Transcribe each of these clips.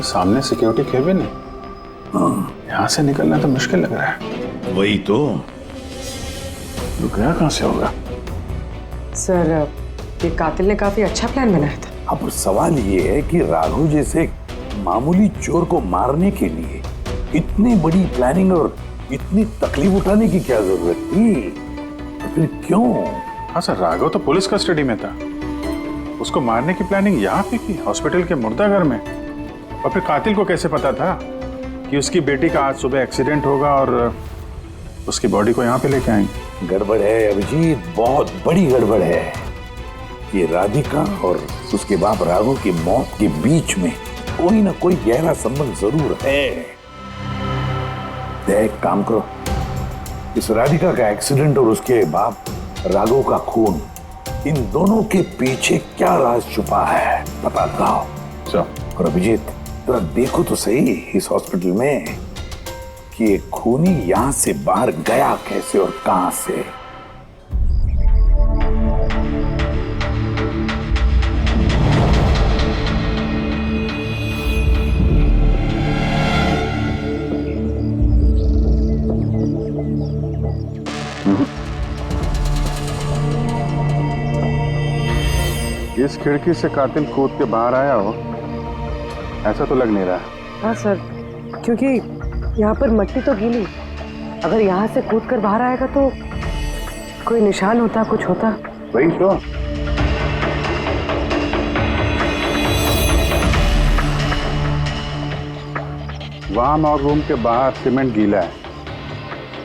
सामने security cabin है। हाँ, यहाँ से निकलना तो मुश्किल लग रहा है। वही तो। गया कहाँ से होगा? सर, ये कातिल ने काफी अच्छा प्लान बनाया था। अब सवाल ये है कि राघव जैसे मामूली चोर को मारने के लिए इतनी बड़ी प्लानिंग और इतनी तकलीफ उठाने की क्या जरूरत थी? तो फिर क्यों? हाँ सर, राघव तो पुलिस कस्टडी में था। उसको मारने की प्लानिंग यहाँ पे की, हॉस्पिटल के मुर्दाघर में। और फिर कातिल को कैसे पता था कि उसकी बेटी का आज सुबह एक्सीडेंट होगा और उसकी बॉडी को यहाँ पे लेके आएंगे? गड़बड़ है अभिजीत, बहुत बड़ी गड़बड़ है। ये राधिका और उसके बाप राघव की मौत के बीच में कोई ना कोई गहरा संबंध जरूर है। एक काम करो, इस राधिका का एक्सीडेंट और उसके बाप राघव का खून, इन दोनों के पीछे क्या राज छुपा है पता लगाओ। और अभिजीत, जरा देखो तो सही इस हॉस्पिटल में कि ये खूनी यहां से बाहर गया कैसे और कहां से। इस खिड़की से कातिल कूद के बाहर आया हो, ऐसा तो लग नहीं रहा। हाँ सर, क्योंकि यहाँ पर मट्टी तो गीली। अगर यहाँ से कूद कर बाहर आएगा तो कोई निशान होता, कुछ होता। वही तो। वाम और रूम के बाहर सीमेंट गीला है,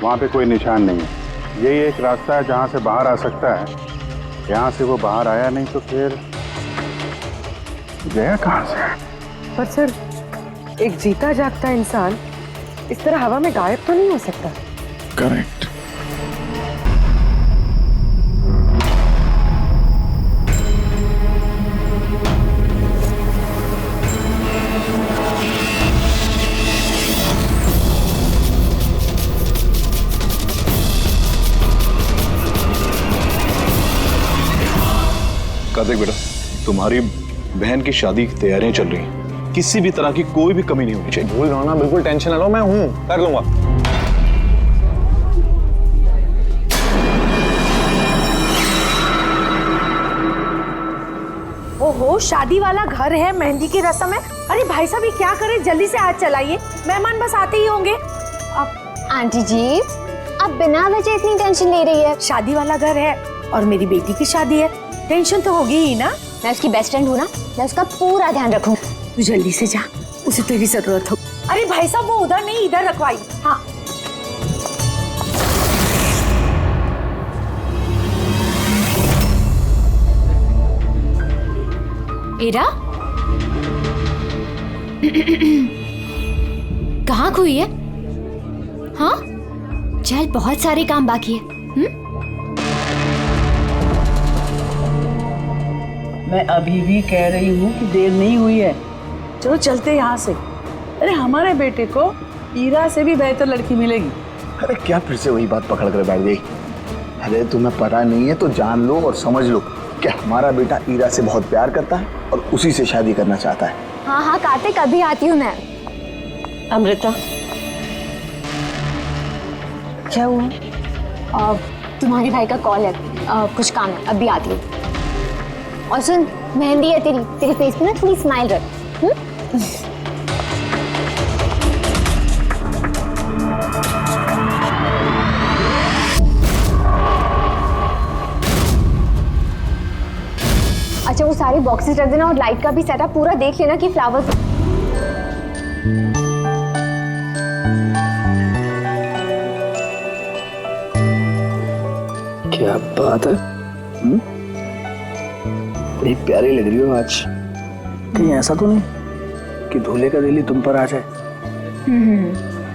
वहां पे कोई निशान नहीं है। यही एक रास्ता है जहां से बाहर आ सकता है। यहाँ से वो बाहर आया नहीं तो फिर गया कहां से? पर सर, एक जीता जागता इंसान इस तरह हवा में गायब तो नहीं हो सकता। करेक्ट। कार्तिक बेटा, तुम्हारी बहन की शादी की तैयारियां चल रही हैं। किसी भी तरह की कोई भी कमी नहीं होनी चाहिए। भूल रहा ना, बिल्कुल टेंशन ना लो, मैं हूं, कर लूंगा। ओहो, शादी वाला घर है, मेहंदी की रस्म है। अरे भाई साहब, ये क्या करें, जल्दी से हाथ चलाइए, मेहमान बस आते ही होंगे। अब आंटी जी, आप बिना वजह इतनी टेंशन ले रही है? शादी वाला घर है और मेरी बेटी की शादी है, टेंशन तो होगी ही ना। मैं उसकी बेस्ट फ्रेंड हूँ ना, मैं उसका पूरा ध्यान रखूँ। तू जल्दी से जा, उसे तेरी जरूरत हो। अरे भाई साहब, वो उधर नहीं, इधर रखवाई। हाँ। इरा कहाँ खोई है? हाँ चल, बहुत सारे काम बाकी है। मैं अभी भी कह रही हूँ कि देर नहीं हुई है, चलो चलते यहाँ से। अरे हमारे बेटे को ईरा से भी बेहतर लड़की मिलेगी। अरे क्या फिर से वही बात पकड़ कर बैठ गई? अरे तुम्हें पता नहीं है तो जान लो और समझ लो कि हमारा बेटा ईरा से बहुत प्यार करता है और उसी से शादी करना चाहता है। हाँ हाँ कार्तिक, अभी आती हूँ मैं। अमृता, क्या हुआ? तुम्हारे भाई का कॉल है, कुछ काम है, अभी आती हूँ। और सुन, मेहंदी है तेरे फेस पे ना, थोड़ी स्माइल रख। अच्छा, वो सारे बॉक्सेस रख देना और लाइट का भी सेटअप पूरा देख लेना कि फ्लावर्स। क्या बात है, बड़ी प्यारी लग रही हो आज। कहीं ऐसा तो नहीं कि दूल्हे का दिल ही तुम पर आ जाए?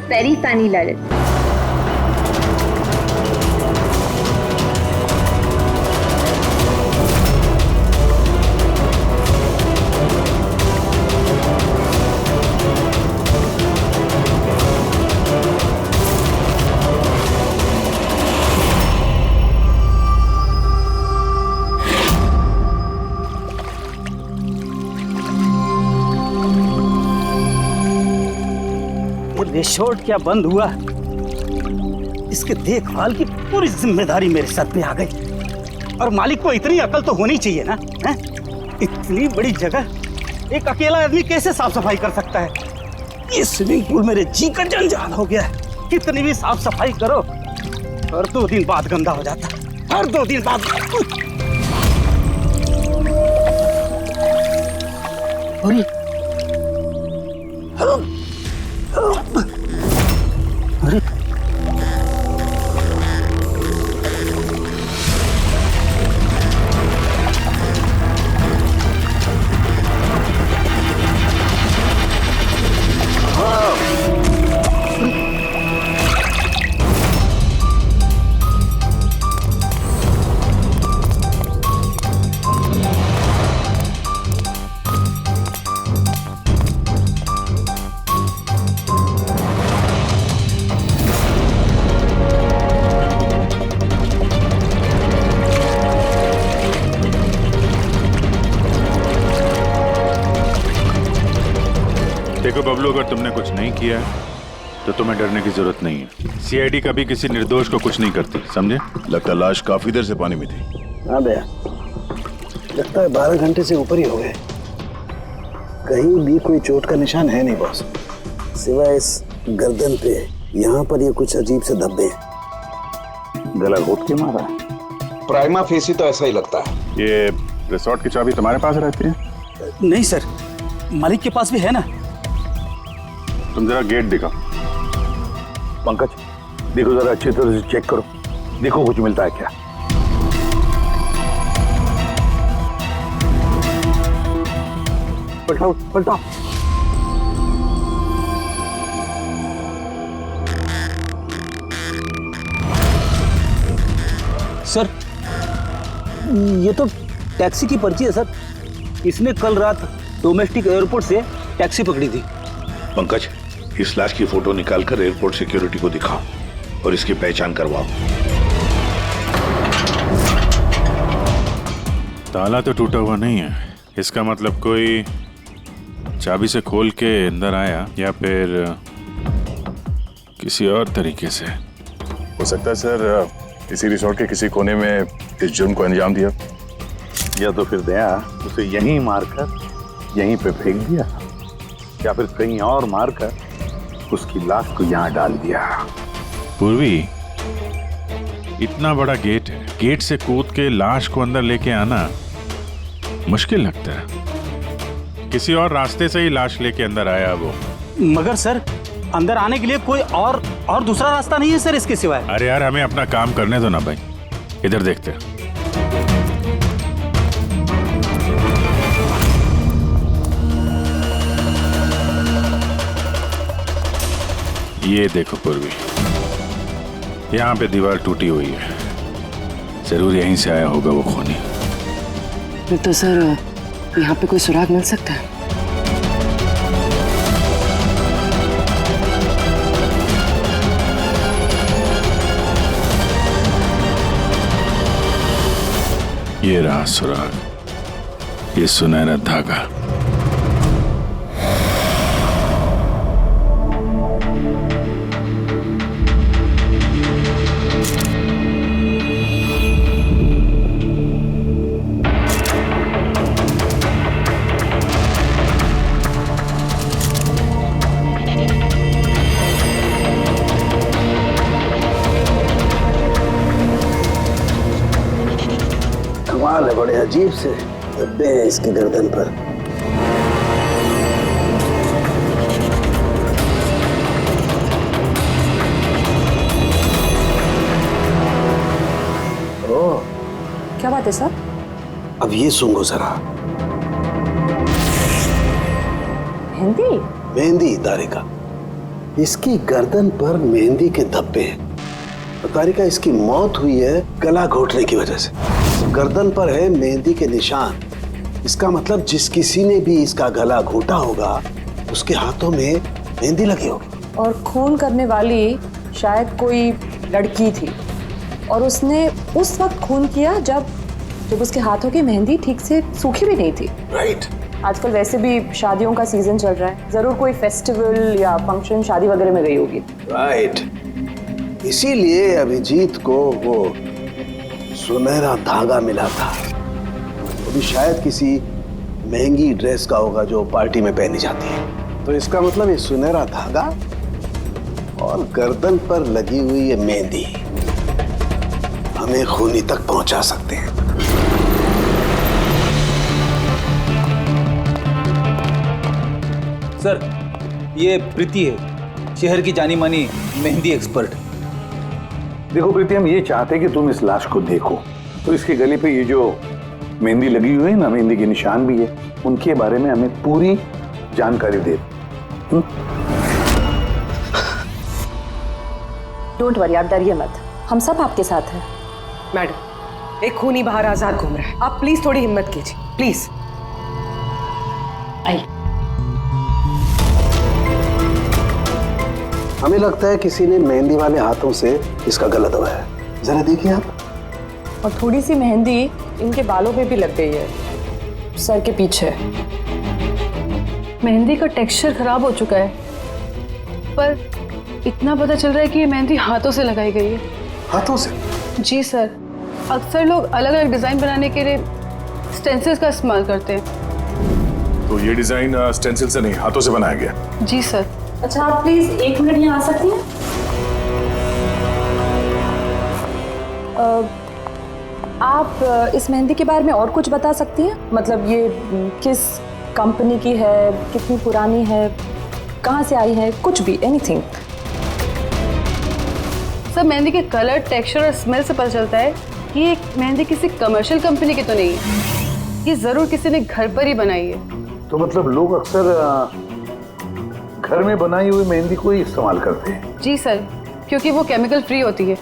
Very funny Lalit. रिसोर्ट क्या बंद हुआ, इसके देखभाल की पूरी जिम्मेदारी मेरे सर पे आ गई। और मालिक को इतनी अकल तो होनी चाहिए ना, हैं? इतनी बड़ी जगह एक अकेला आदमी कैसे साफ सफाई कर सकता है? ये स्विमिंग पूल मेरे जी का जंजाल हो गया है। कितनी भी साफ सफाई करो, हर 2 दिन बाद गंदा हो जाता है, हर 2 दिन बाद। अरे अरे देखो बबलू, अगर तुमने कुछ नहीं किया है तो तुम्हें डरने की जरूरत नहीं है। सीआईडी कभी किसी निर्दोष को कुछ नहीं करती, समझे? लगता लाश काफी देर से पानी में थी। हाँ भैया, लगता है 12 घंटे से ऊपर ही हो गए। कहीं भी कोई चोट का निशान है नहीं बॉस, सिवाय इस गर्दन पे। यहाँ पर ये कुछ अजीब से धब्बे हैं। गला घोट के मारा है। प्राइमा फेसी तो ऐसा ही लगता है। ये रिसोर्ट की चाबी तुम्हारे पास रहती है? नहीं सर, मालिक के पास भी है ना। तुम जरा गेट दिखाओ। पंकज, देखो जरा अच्छी तरह से चेक करो, देखो कुछ मिलता है क्या। पलटाओ पलटाओ। सर, ये तो टैक्सी की पर्ची है सर। इसने कल रात डोमेस्टिक एयरपोर्ट से टैक्सी पकड़ी थी। पंकज, इस लाश की फोटो निकालकर एयरपोर्ट सिक्योरिटी को दिखाओ और इसकी पहचान करवाओ। ताला तो टूटा हुआ नहीं है, इसका मतलब कोई चाबी से खोल के अंदर आया या फिर किसी और तरीके से। हो सकता है सर इसी रिसोर्ट के किसी कोने में इस जुर्म को अंजाम दिया, या तो फिर दया उसे यहीं मारकर यहीं पे फेंक दिया, या फिर कहीं और मारकर उसकी लाश को यहाँ डाल दिया। पूर्वी, इतना बड़ा गेट है, गेट से कूद के लाश को अंदर लेके आना मुश्किल लगता है। किसी और रास्ते से ही लाश लेके अंदर आया वो। मगर सर, अंदर आने के लिए कोई और दूसरा रास्ता नहीं है सर इसके सिवाय। अरे यार, हमें अपना काम करने दो ना भाई, इधर देखते हैं। ये देखो पूर्वी, यहाँ पे दीवार टूटी हुई है, जरूर यहीं से आया होगा वो खूनी। फिर तो सर यहाँ पे कोई सुराग मिल सकता है। ये रहा सुराग, ये सुनहरा धागा। कमाल है, बड़े अजीब से धब्बे हैं इसके गर्दन पर। ओह, क्या बात है सर? अब ये सुनो जरा। मेहंदी? मेहंदी तारिका, इसकी गर्दन पर मेहंदी के धब्बे हैं। तारिका, इसकी मौत हुई है गला घोटने की वजह से। गर्दन पर है मेहंदी के निशान। इसका मतलब जिस किसी ने भी इसका गला घोटा होगा उसके हाथों में मेहंदी लगी होगी। और खून करने वाली शायद कोई लड़की थी और उसने उस वक्त खून किया जब उसके हाथों की मेहंदी ठीक से सूखी भी नहीं थी। राइट, आजकल वैसे भी शादियों का सीजन चल रहा है, जरूर कोई फेस्टिवल या फंक्शन शादी वगैरह में गई होगी। राइट, इसीलिए अभिजीत को वो सुनहरा धागा मिला था। वो भी शायद किसी महंगी ड्रेस का होगा जो पार्टी में पहनी जाती है। तो इसका मतलब ये सुनहरा धागा और गर्दन पर लगी हुई ये मेहंदी हमें खूनी तक पहुंचा सकते हैं। सर, ये प्रीति है, शहर की जानी मानी मेहंदी एक्सपर्ट। देखो प्रीति, हम ये चाहते हैं कि तुम इस लाश को देखो। तो इसके गले पे ये जो मेहंदी लगी हुई है ना, मेहंदी के निशान भी है, उनके बारे में हमें पूरी जानकारी दे। डोंट वरी, आप डरिए मत, हम सब आपके साथ हैं। मैडम, एक खूनी बाहर आजाद घूम रहा है, आप प्लीज थोड़ी हिम्मत कीजिए, प्लीज। आई हमें लगता है किसी ने मेहंदी वाले हाथों से इसका गला दबाया। जरा देखिए आप। और थोड़ी सी मेहंदी इनके बालों पे भी लग गई है, सर के पीछे। मेहंदी का टेक्सचर खराब हो चुका है, पर इतना पता चल रहा है कि ये मेहंदी हाथों से लगाई गई है। हाथों से? जी सर, अक्सर लोग अलग अलग डिजाइन बनाने के लिए स्टेंसिल्स का इस्तेमाल करते हैं। तो ये डिजाइन स्टेंसिल से नहीं, हाथों से बनाया गया। जी सर। अच्छा, आप प्लीज 1 मिनट यहाँ आ सकती हैं? आप इस मेहंदी के बारे में और कुछ बता सकती हैं? मतलब ये किस कंपनी की है, कितनी पुरानी है, कहाँ से आई है, कुछ भी, एनीथिंग। सर, मेहंदी के कलर, टेक्सचर और स्मेल से पता चलता है कि ये मेहंदी किसी कमर्शियल कंपनी की तो नहीं है, ये जरूर किसी ने घर पर ही बनाई है। तो मतलब लोग अक्सर घर में बनाई हुई मेहंदी को ही इस्तेमाल करते हैं? जी सर, क्योंकि वो केमिकल फ्री होती है।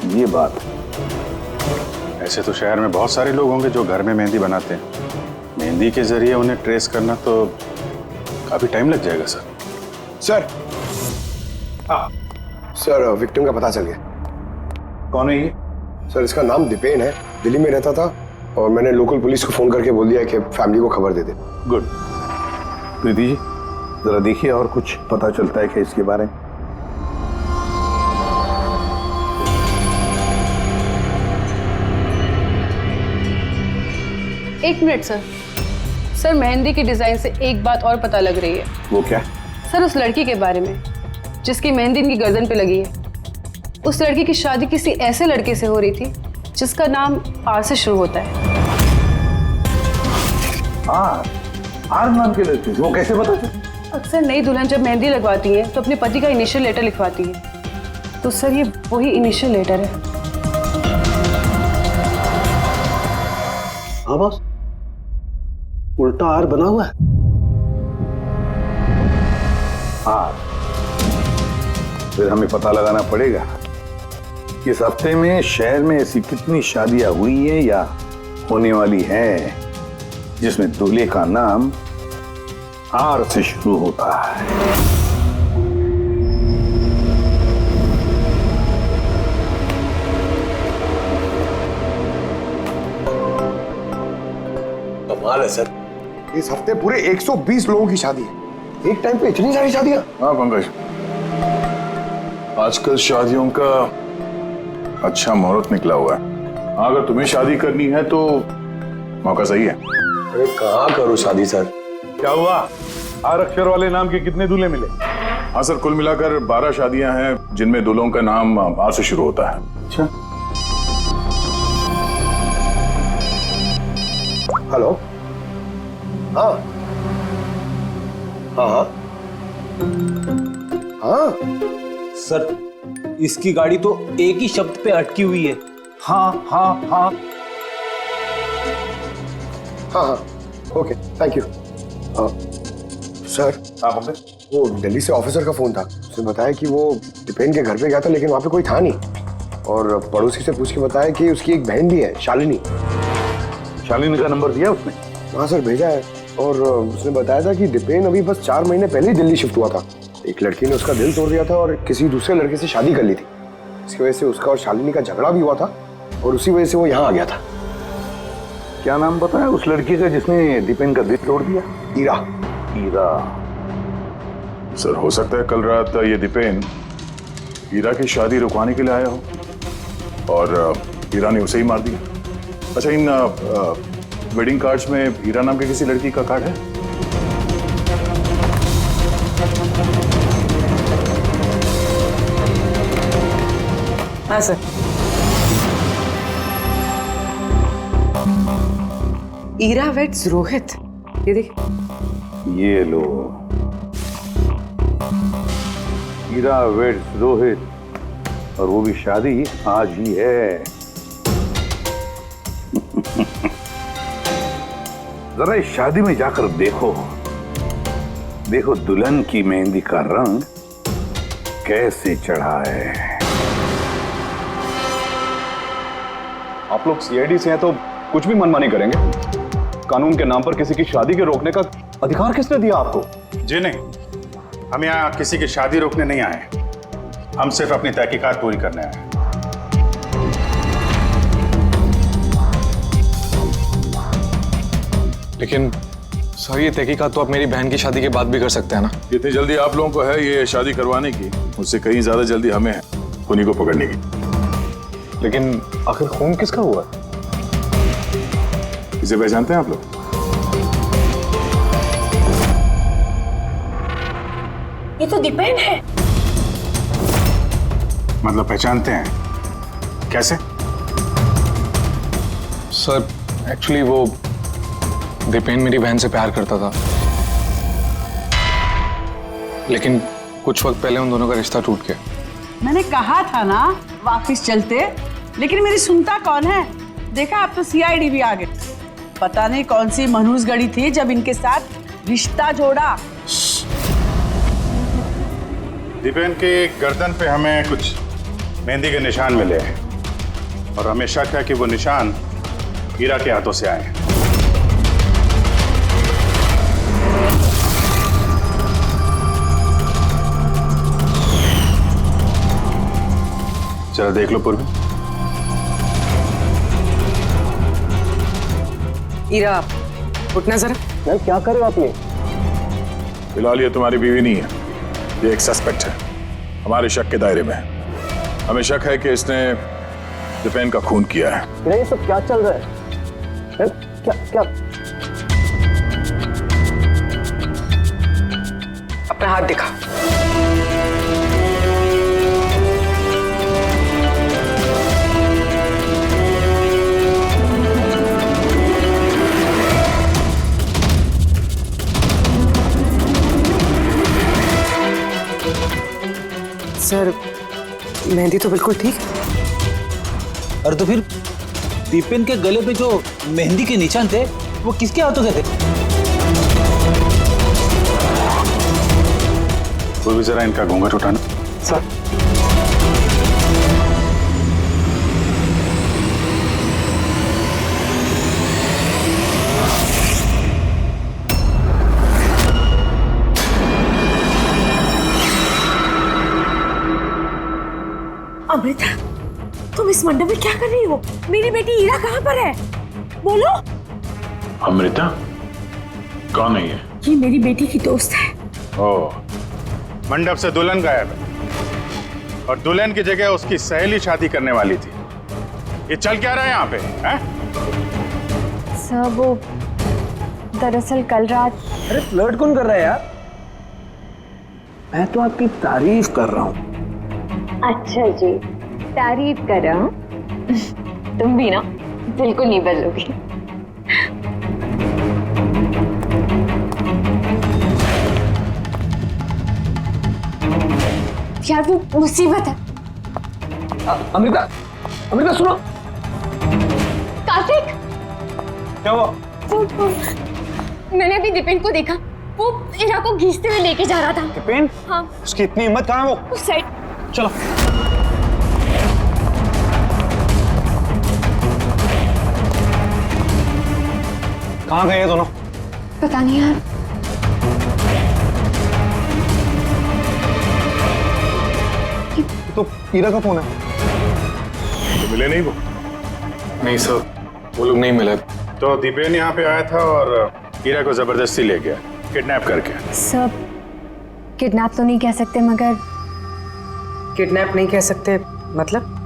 ये बात। ऐसे तो शहर में बहुत सारे लोग होंगे जो घर में मेहंदी बनाते हैं। मेहंदी के जरिए उन्हें ट्रेस करना तो काफी टाइम लग जाएगा सर। सर, हाँ सर, विक्टिम का पता चल गया। कौन है ये? सर, इसका नाम दीपेन है, दिल्ली में रहता था और मैंने लोकल पुलिस को फोन करके बोल दिया कि फैमिली को खबर दे दे। गुड। प्रीति जी, जरा देखिए और कुछ पता चलता है क्या इसके बारे में? एक मिनट सर। सर, मेहंदी की डिजाइन से एक बात और पता लग रही है। वो क्या? सर, उस लड़की के बारे में जिसकी मेहंदी इनकी गर्दन पे लगी है, उस लड़की की शादी किसी ऐसे लड़के से हो रही थी जिसका नाम आर से शुरू होता है। आर नाम के लड़के? वो कैसे पता चला? अक्सर नई दुल्हन जब मेहंदी लगवाती है तो अपने पति का इनिशियल लेटर लिखवाती है, तो सर ये वही इनिशियल लेटर है। हाँ बॉस, उल्टा आर बना हुआ है। आर, फिर हमें पता लगाना पड़ेगा इस हफ्ते में शहर में ऐसी कितनी शादियां हुई है या होने वाली है जिसमें दूल्हे का नाम आर से शुरू होता है। कमाल है सर, इस हफ्ते पूरे 120 लोगों की शादी है। एक टाइम पे इतनी सारी शादियां? हाँ पंकज, आजकल शादियों का अच्छा मुहूर्त निकला हुआ है। हाँ, अगर तुम्हें शादी करनी है तो मौका सही है। अरे कहाँ करूँ शादी सर? क्या हुआ? आर अक्षर वाले नाम के कितने दूल्हे मिले? हाँ सर, कुल मिलाकर 12 शादियां हैं जिनमें दूल्हों का नाम आर से शुरू होता है। अच्छा। हेलो, हाँ हाँ हाँ हाँ सर, इसकी गाड़ी तो एक ही शब्द पे अटकी हुई है। हाँ हाँ हाँ हाँ हाँ, ओके, थैंक यू। सर, वो दिल्ली से ऑफिसर का फोन था, उसने बताया कि वो दीपेन के घर पे गया था लेकिन वहाँ पे कोई था नहीं, और पड़ोसी से पूछ के बताया कि उसकी एक बहन भी है, शालिनी। शालिनी का नंबर दिया उसने? हाँ सर, भेजा है। और उसने बताया था कि दीपेन अभी बस 4 महीने पहले ही दिल्ली शिफ्ट हुआ था। एक लड़की ने उसका दिल तोड़ दिया था और किसी दूसरे लड़के से शादी कर ली थी। इसकी वजह से उसका और शालिनी का झगड़ा भी हुआ था और उसी वजह से वो यहाँ आ गया था। क्या नाम बताया उस लड़की का जिसने दीपेन का दिल तोड़ दिया? ईरा। ईरा। सर हो सकता है कल रात ये दीपेन हीरा की शादी रुकवाने के लिए आया हो और हीरा ने उसे ही मार दिया। अच्छा, इन वेडिंग कार्ड्स में हीरा नाम के किसी लड़की का कार्ड है? हाँ सर। ईरा वेड्स रोहित, ये देखिए। ये लो, हीरा वेड्स रोहित, और वो भी शादी आज ही है। जरा इस शादी में जाकर देखो, देखो दुल्हन की मेहंदी का रंग कैसे चढ़ा है। आप लोग सीआईडी से हैं तो कुछ भी मनमानी करेंगे? कानून के नाम पर किसी की शादी के रोकने का अधिकार किसने दिया आपको? जी नहीं, हम यहाँ किसी की शादी रोकने नहीं आए, हम सिर्फ अपनी तहकीकात पूरी करने आए हैं। लेकिन सर, ये तहकीकात तो आप मेरी बहन की शादी के बाद भी कर सकते हैं ना? जितनी जल्दी आप लोगों को है ये शादी करवाने की, उससे कहीं ज्यादा जल्दी हमें है खूनी को पकड़ने की। लेकिन आखिर खून किसका हुआ? इसे पहचानते हैं आप लोग? ये तो दीपेन है। मतलब पहचानते हैं? कैसे? सर, एक्चुअली वो दीपेन मेरी बहन से प्यार करता था, लेकिन कुछ वक्त पहले उन दोनों का रिश्ता टूट गया। मैंने कहा था ना वापस चलते, लेकिन मेरी सुनता कौन है? देखा, अब तो सीआईडी भी आ गए। पता नहीं कौन सी मनहूस गड़ी थी जब इनके साथ रिश्ता जोड़ा। दीपेन के गर्दन पे हमें कुछ मेहंदी के निशान मिले हैं और हमें शक है कि वो निशान हीरा के हाथों से आए हैं। जरा देख लो पूर्वी। ईरा, उठना जरा। मैम क्या कर रहे हो आप? ये फिलहाल ये तुम्हारी बीवी नहीं है, ये एक सस्पेक्ट है, हमारे शक के दायरे में है। हमें शक है कि इसने दीपेन का खून किया है। ये सब क्या चल रहा है? क्या क्या? अपना हाथ दिखा। सर, मेहंदी तो बिल्कुल ठीक है। और तो फिर दीपेन के गले पे जो मेहंदी के निशान थे वो किसके हाथों के थे? वो भी जरा इनका घूंघट उठाना। सर, अमृता, तुम इस मंडप में क्या कर रही हो? मेरी बेटी ईरा कहाँ पर है? बोलो। अमृता कौन है ये? ये मेरी बेटी की दोस्त है। ओह, मंडप से दुल्हन गायब है और दुल्हन की जगह उसकी सहेली शादी करने वाली थी। ये चल क्या रहा है यहाँ पे? हैं? सर, वो दरअसल कल रात। अरे फ्लर्ट कौन कर रहा है यार? मैं तो आपकी तारीफ कर रहा हूँ। अच्छा जी, तारीफ कर रहा हूँ। तुम भी ना बिल्कुल नहीं बदलोगी। यार वो मुसीबत है। अमृता, अमृता सुनो। कार्तिक, क्या हुआ? मैंने अभी दीपेन को देखा, वो ईरा को घींचते हुए लेके जा रहा था। दीपेन? हाँ। उसकी इतनी हिम्मत कहाँ है? वो उस साइड। चलो। कहाँ गए ये दोनों? पता नहीं यार। तो ईरा का फोन है। तो मिले नहीं वो? नहीं सर, वो लोग नहीं मिले। तो दीपेन यहाँ पे आया था और हीरा को जबरदस्ती ले गया, किडनैप करके। सब किडनैप तो नहीं कह सकते, मगर किडनैप नहीं कह सकते मतलब?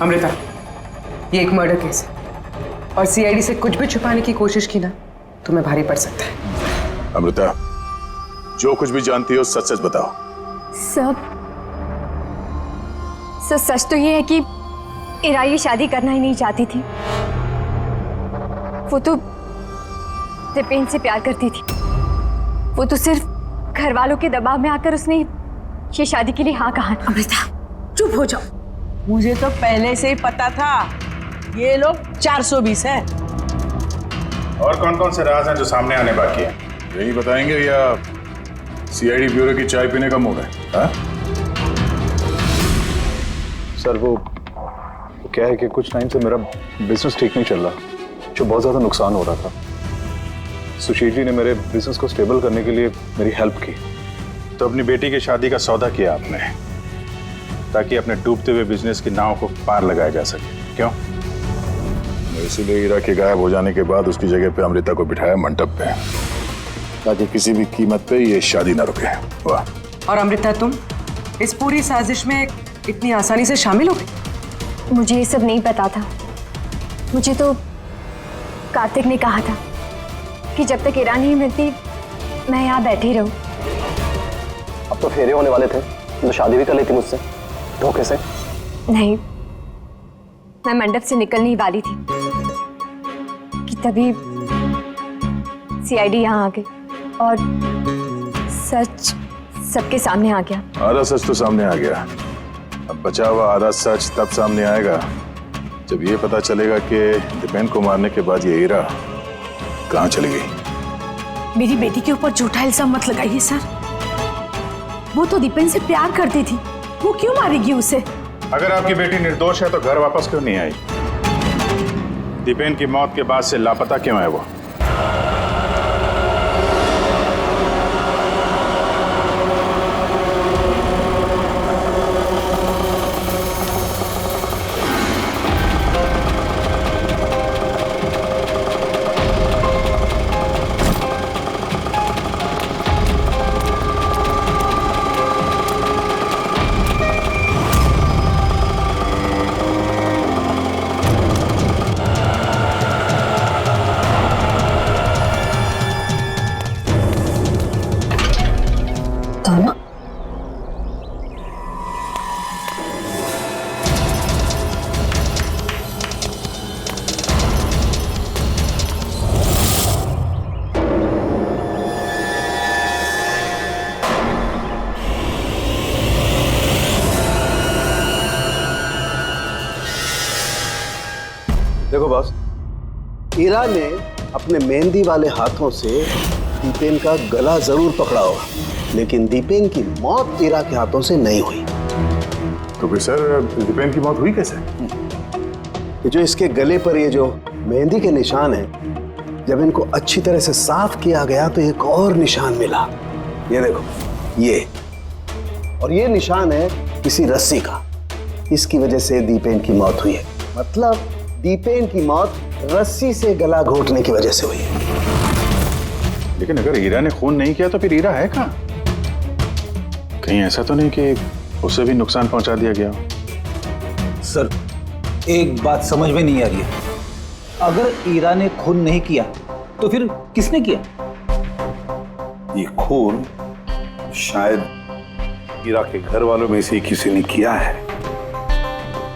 अमृता, ये एक मर्डर केस है और सीआईडी से कुछ भी छुपाने की कोशिश की ना तुम्हें भारी पड़ सकता है। अमृता, जो कुछ भी जानती हो सच सच बताओ। सब सच तो ये है कि इरा ये शादी करना ही नहीं चाहती थी। वो तो दीपेन से प्यार करती थी। वो तो सिर्फ घर वालों के दबाव में आकर उसने ये शादी के लिए हाँ कहा। अमृता चुप हो जाओ। मुझे तो पहले से ही पता था ये लोग 420 है। और कौन कौन से राज हैं जो सामने आने बाकी हैं? यही बताएंगे या सीआईडी ब्यूरो की चाय पीने का मूड है? हाँ? सर वो क्या है कि कुछ टाइम से मेरा बिजनेस ठीक नहीं चल रहा, जो बहुत ज़्यादा नुकसान हो रहा था। सुशील जी ने मेरे बिजनेस को स्टेबल करने के लिए मेरी हेल्प की। तो अपनी बेटी की शादी का सौदा किया आपने, ताकि अपने डूबते हुए बिजनेस की नाव को पार लगाया जा सके, क्यों? इसीलिए हीरा के गायब हो जाने के बाद उसकी जगह पे अमृता को बिठाया मंडप पे, ताकि किसी भी कीमत पे ये शादी ना रुके। वाह। और अमृता, तुम इस पूरी साजिश में इतनी आसानी से शामिल हो गई? मुझे ये सब नहीं पता था। मुझे तो कार्तिक ने कहा था कि जब तक इरा नहीं मिलती मैं यहाँ बैठी रहूं। अब तो फेरे होने वाले थे, तो शादी भी कर लेती मुझसे धोखे से। नहीं, मैं मंडप से निकलने ही वाली थी कि तभी सीआईडी यहाँ आ गई और सच सबके सामने आ गया। आधा सच तो सामने आ गया, अब बचा हुआ आधा सच तब सामने आएगा जब ये पता चलेगा कि दीपेन को मारने के बाद ये हीरा कहाँ चली गई। मेरी बेटी के ऊपर झूठा इल्जाम मत लगाइए सर। वो तो दीपेन से प्यार करती थी, वो क्यों मारेगी उसे? अगर आपकी बेटी निर्दोष है तो घर वापस क्यों नहीं आई? दीपेन की मौत के बाद से लापता क्यों है वो? देखो बॉस, हीरा ने अपने मेहंदी वाले हाथों से दीपेन का गला जरूर पकड़ा होगा, लेकिन दीपेन की मौत हीरा के हाथों से नहीं हुई। तो फिर सर दीपेन की मौत हुई कैसे? ये जो इसके गले पर ये जो मेहंदी के निशान हैं, जब इनको अच्छी तरह से साफ किया गया तो एक और निशान मिला। ये देखो, ये और ये निशान है किसी रस्सी का। इसकी वजह से दीपेन की मौत हुई है। मतलब दीपेन की मौत रस्सी से गला घोटने की वजह से हुई है। लेकिन अगर हीरा ने खून नहीं किया तो फिर हीरा है कहाँ? कहीं ऐसा तो नहीं कि उसे भी नुकसान पहुंचा दिया गया हो? सर, एक बात समझ में नहीं आ रही है। अगर हीरा ने खून नहीं किया तो फिर किसने किया? ये खून शायद हीरा के घर वालों में से किसी ने किया है।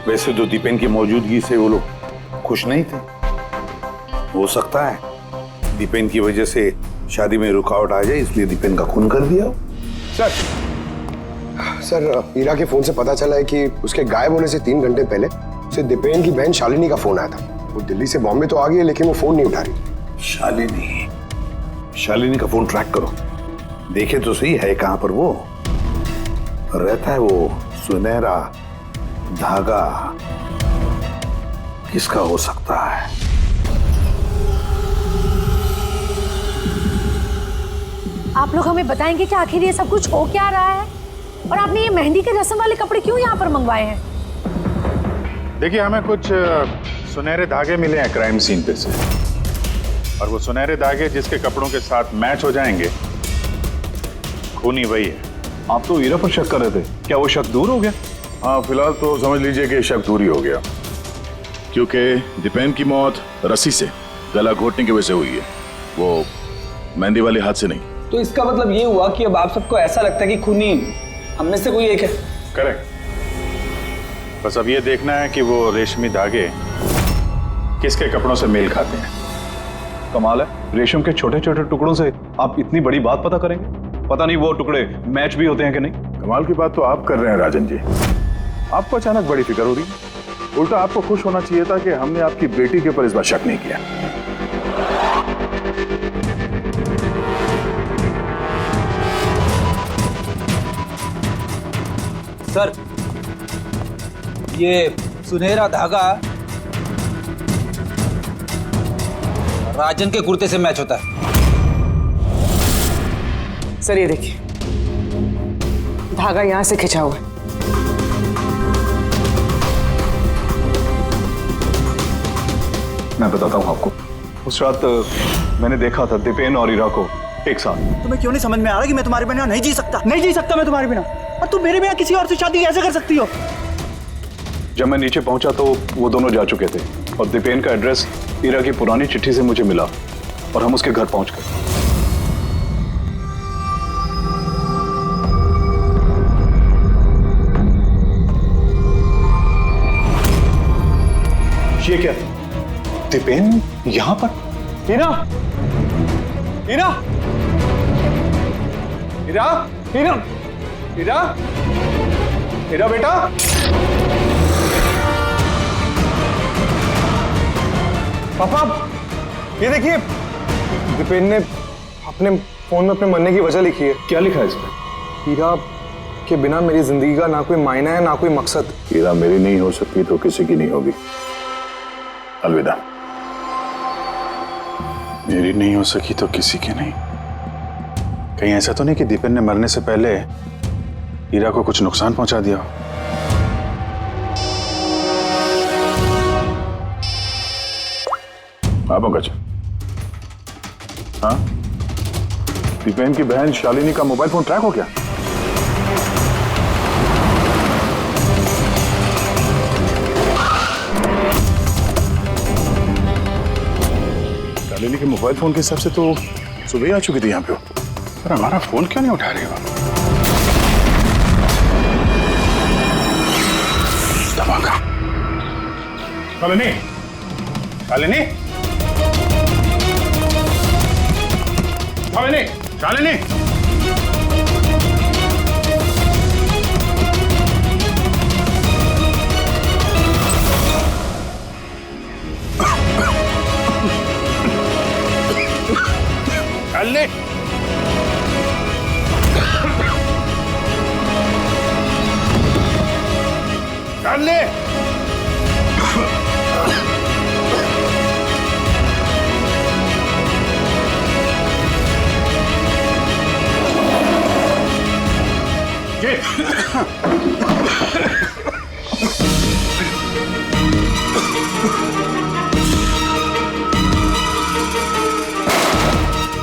वैसे तो दीपेन की मौजूदगी से वो लोग खुश नहीं थे। हो सकता है दीपेन की वजह से शादी में रुकावट आ जाए, इसलिए दीपेन का खून कर दिया। सर हीरा के फोन से पता चला है कि उसके गायब होने से 3 घंटे पहले उसे दीपेन की बहन शालिनी का फोन आया था। वो दिल्ली से बॉम्बे तो आ गई है, लेकिन वो फोन नहीं उठा रही। शालिनी का फोन ट्रैक करो, देखे तो सही है कहां पर वो रहता है। वो सुनहरा धागा किसका हो सकता है? आप लोग हमें बताएंगे कि आखिर ये सब कुछ हो क्या रहा है? और आपने ये मेहंदी के रस्म वाले कपड़े क्यों यहाँ पर मंगवाए हैं? देखिए, हमें कुछ सुनहरे धागे मिले हैं क्राइम सीन पे से, और वो सुनहरे धागे जिसके कपड़ों के साथ मैच हो जाएंगे, खूनी वही है। आप तो हीरा पर शक कर रहे थे, क्या वो शक दूर हो गया? हाँ, फिलहाल तो समझ लीजिए कि शक दूर ही हो गया, क्योंकि दीपेन की मौत रस्सी से गला घोटने की वजह से हुई है, वो मेहंदी वाले हाथ से नहीं। तो इसका मतलब ये हुआ कि अब आप सबको ऐसा लगता है कि खूनी हम में से कोई एक है? करेक्ट। बस अब ये देखना है कि वो रेशमी धागे किसके कपड़ों से मेल खाते हैं। कमाल है, रेशम के छोटे छोटे टुकड़ों से आप इतनी बड़ी बात पता करेंगे? पता नहीं वो टुकड़े मैच भी होते हैं कि नहीं। कमाल की बात तो आप कर रहे हैं राजन जी। आपको अचानक बड़ी फिक्र हो रही है। उल्टा आपको खुश होना चाहिए था कि हमने आपकी बेटी के ऊपर इस बार शक नहीं किया। सर, ये सुनहरा धागा राजन के कुर्ते से मैच होता है। सर ये देखिए, धागा यहां से खिंचा हुआ है। मैं बताता हूँ आपको, उस रात मैंने देखा था दीपेन और हीरा को एक साथ। तुम्हें क्यों नहीं समझ में आ रहा कि मैं तुम्हारे बिना नहीं जी सकता? नहीं जी सकता मैं तुम्हारे बिना, और तुम मेरे बिना किसी और से शादी कैसे कर सकती हो? जब मैं नीचे पहुंचा तो वो दोनों जा चुके थे, और दीपेन का एड्रेस हीरा की पुरानी चिट्ठी से मुझे मिला, और हम उसके घर पहुंच गए। ये क्या? दीपेन यहां पर? हीरा, हीरा, हीरा, हीरा, हीरा, हीरा बेटा। पापा, ये देखिए, दीपेन ने अपने फोन में अपने मरने की वजह लिखी है। क्या लिखा है इसमें? हीरा के बिना मेरी जिंदगी का ना कोई मायना है ना कोई मकसद। हीरा मेरी नहीं हो सकती तो किसी की नहीं होगी। अलविदा। मेरी नहीं हो सकी तो किसी की नहीं। कहीं ऐसा तो नहीं कि दीपेन ने मरने से पहले हीरा को कुछ नुकसान पहुंचा दिया हो? हाँ पंकज। हाँ, दीपेन की बहन शालिनी का मोबाइल फोन ट्रैक हो गया? शालिनी के मोबाइल फोन के हिसाब से तो सुबह ही आ चुकी थी यहाँ पे। पर हमारा फोन क्यों नहीं उठा रही हो? धमाका। शालिनी, शालिनी, शालिनी, शालिनी। शालिनी, शालिनी।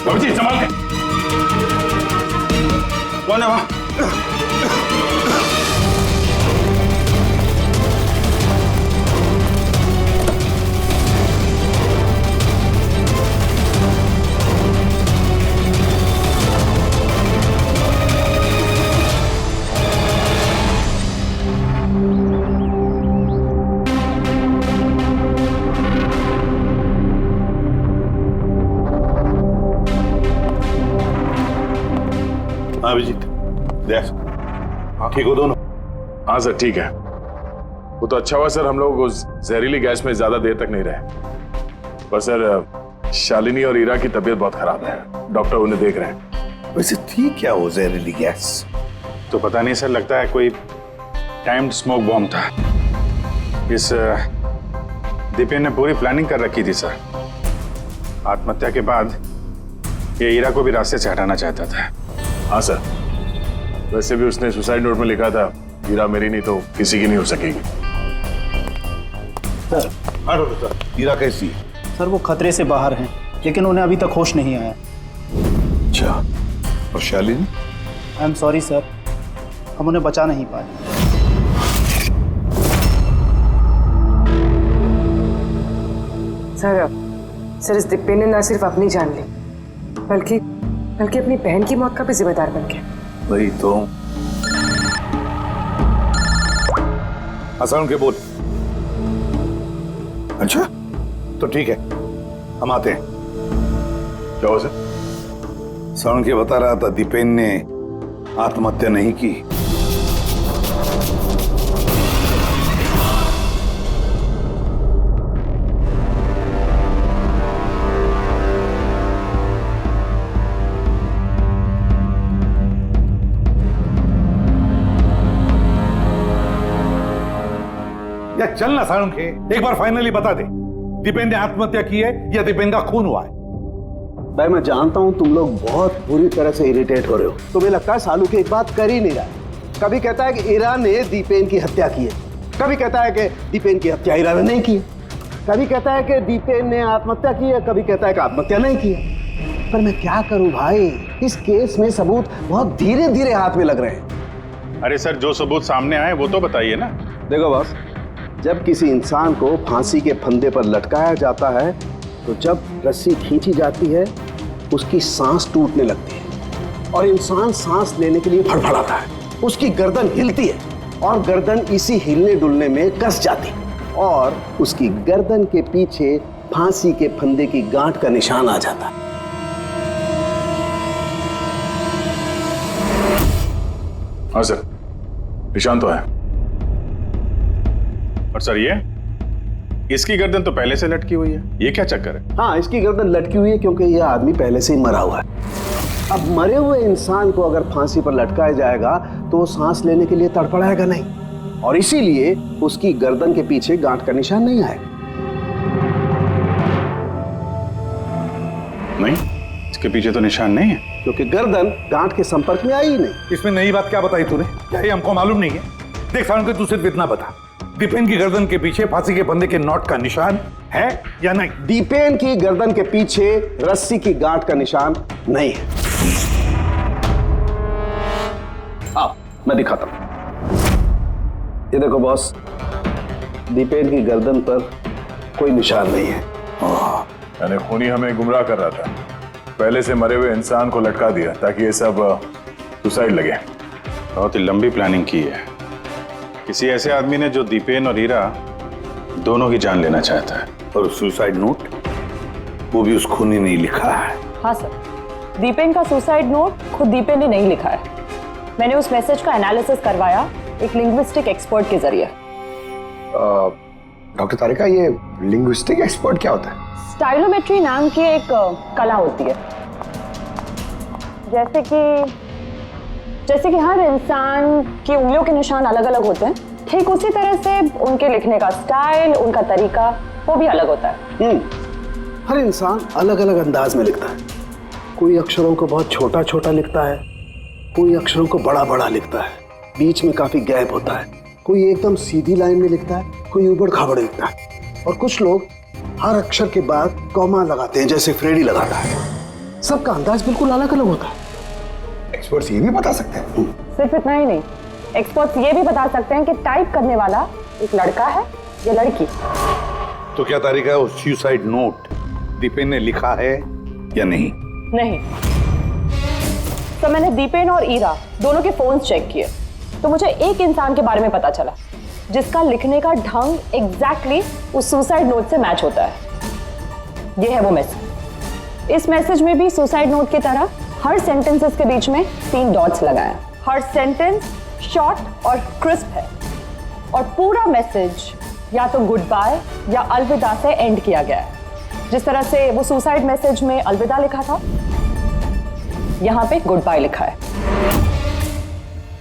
बाबूजी संभाल के। कौन है वहां? हाँ अभिजीत, देख ठीक हो दोनों? हाँ सर ठीक है। वो तो अच्छा हुआ सर, हम लोग उस जहरीली गैस में ज्यादा देर तक नहीं रहे। पर सर शालिनी और हीरा की तबीयत बहुत खराब है, डॉक्टर उन्हें देख रहे हैं। वैसे थी क्या वो जहरीली गैस? तो पता नहीं सर, लगता है कोई टाइम्ड स्मोक बॉम्ब था। इस दीपेन ने पूरी प्लानिंग कर रखी थी सर। आत्महत्या के बाद ये हीरा को भी रास्ते से हटाना चाहता था। हाँ सर, वैसे भी उसने सुसाइड नोट में लिखा था, हीरा मेरी नहीं तो किसी की नहीं हो सकेगी। सर हीरा कैसी है? सर वो खतरे से बाहर हैं, लेकिन उन्हें अभी तक होश नहीं आया। अच्छा, और Shalini? I am sorry sir, हम उन्हें बचा नहीं पाए। सर इस दिप्पे ने न सिर्फ अपनी जान ली, बल्कि अपनी बहन की मौत का भी जिम्मेदार बन गया। वही तो। हसन के बोल। अच्छा, तो ठीक है, हम आते हैं। क्या हो सर? सरण के बता रहा था दीपेन ने आत्महत्या नहीं की। या चल ना सारुण के, एक बार फाइनली बता दे, दीपेन ने आत्महत्या की है या दीपेन का खून हुआ है? भाई मैं जानता हूं तुम लोग बहुत बुरी तरह से इरिटेट हो रहे हो। तुम्हें लगता है सालू की एक बात कर ही नहीं रहा है। कभी कहता है कि ईरा ने दीपेन की हत्या की है, कभी कहता है कि दीपेन की हत्या ईरा ने नहीं की है, कभी कहता है कि दीपेन ने आत्महत्या की है, कभी कहता है कि आत्महत्या नहीं की है। पर मैं क्या करूं भाई, इस केस में सबूत बहुत धीरे धीरे हाथ में लग रहे हैं। अरे सर, जो सबूत सामने आए वो तो बताइए ना। देखो बॉस, जब किसी इंसान को फांसी के फंदे पर लटकाया जाता है तो जब रस्सी खींची जाती है उसकी सांस टूटने लगती है और इंसान सांस लेने के लिए फड़फड़ाता है। उसकी गर्दन हिलती है और गर्दन इसी हिलने डुलने में कस जाती है और उसकी गर्दन के पीछे फांसी के फंदे की गांठ का निशान आ जाता है। हाँ सर, निशान तो है। और सर ये इसकी गर्दन तो पहले से लटकी हुई है, ये क्या चक्कर है? हाँ, इसकी गर्दन लटकी हुई है क्योंकि यह आदमी पहले से ही मरा हुआ है। अब मरे हुए इंसान को अगर फांसी पर लटकाया जाएगा तो वो सांस लेने के लिए तड़पड़ाएगा नहीं और इसीलिए उसकी गर्दन के पीछे गांठ का निशान नहीं आएगा। नहीं, इसके पीछे तो निशान नहीं है क्योंकि गर्दन गांठ के संपर्क में आई ही नहीं। इसमें नई बात क्या बताई तूने? क्या ये हमको मालूम नहीं है? देख सारुण के, तू सिर्फ इतना बता, दीपेन की गर्दन के पीछे फांसी के फंदे के नॉट का निशान है या नहीं? दीपेन की गर्दन के पीछे रस्सी की गांठ का निशान नहीं है। आओ मैं दिखाता हूं। ये देखो बॉस, दीपेन की गर्दन पर कोई निशान नहीं है। यानी खूनी हमें गुमराह कर रहा था, पहले से मरे हुए इंसान को लटका दिया ताकि ये सब सुसाइड लगे। बहुत ही लंबी प्लानिंग की है किसी ऐसे आदमी ने जो दीपेन और हीरा दोनों की जान लेना चाहता है। और सुसाइड नोट वो भी उस खूनी ने लिखा है। हाँ सर, दीपेन का सुसाइड नोट खुद दीपेन ने नहीं लिखा है। मैंने उस मैसेज का एनालिसिस करवाया एक लिंग्विस्टिक एक्सपर्ट के जरिए। डॉक्टर तारिका, ये लिंग्विस्टिक एक्सपर्ट क्या होता है? स्टाइलोमेट्री नाम की एक कला होती है। जैसे कि हर इंसान की उंगलियों के निशान अलग अलग होते हैं, ठीक उसी तरह से उनके लिखने का स्टाइल, उनका तरीका वो भी अलग होता है। हर इंसान अलग अलग अंदाज में लिखता है। कोई अक्षरों को बहुत छोटा छोटा लिखता है, कोई अक्षरों को बड़ा बड़ा लिखता है, बीच में काफी गैप होता है। कोई एकदम सीधी लाइन में लिखता है, कोई ऊबड़ खाबड़ लिखता है और कुछ लोग हर अक्षर के बाद कॉमा लगाते हैं जैसे फ्रेडी लगाता है। सबका अंदाज बिल्कुल अलग अलग होता है। एक्सपर्ट्स ये भी बता सकते हैं? सिर्फ इतना ही नहीं, एक्सपर्ट्स ये भी बता सकते हैं कि टाइप करने वाला एक लड़का है या लड़की। तो क्या तारीख है, उस सुसाइड नोट दीपेन ने लिखा है या नहीं? नहीं। तो मैंने दीपेन और ईरा दोनों के फोन चेक किए तो मुझे एक इंसान के बारे में पता चला जिसका लिखने का ढंग एग्जैक्टली उस सुसाइड नोट से मैच होता है। ये है वो मैसेज। इस मैसेज में भी सुसाइड नोट की तरह हर सेंटेंसेस के बीच में 3 डॉट्स लगाया। हर सेंटेंस शॉर्ट और क्रिस्प है और पूरा मैसेज या तो गुड बाय या अलविदा से एंड किया गया है। जिस तरह से वो सुसाइड मैसेज में अलविदा लिखा था, यहां पे गुड बाय लिखा है।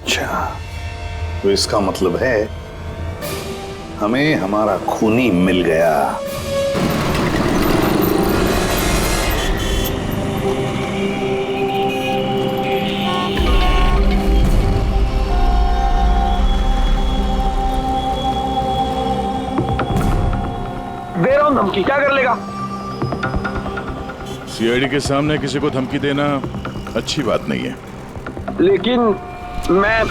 अच्छा, तो इसका मतलब है हमें हमारा खूनी मिल गया। धमकी क्या कर लेगा? सीआईडी के सामने किसी को धमकी देना अच्छी बात नहीं है। लेकिन मैं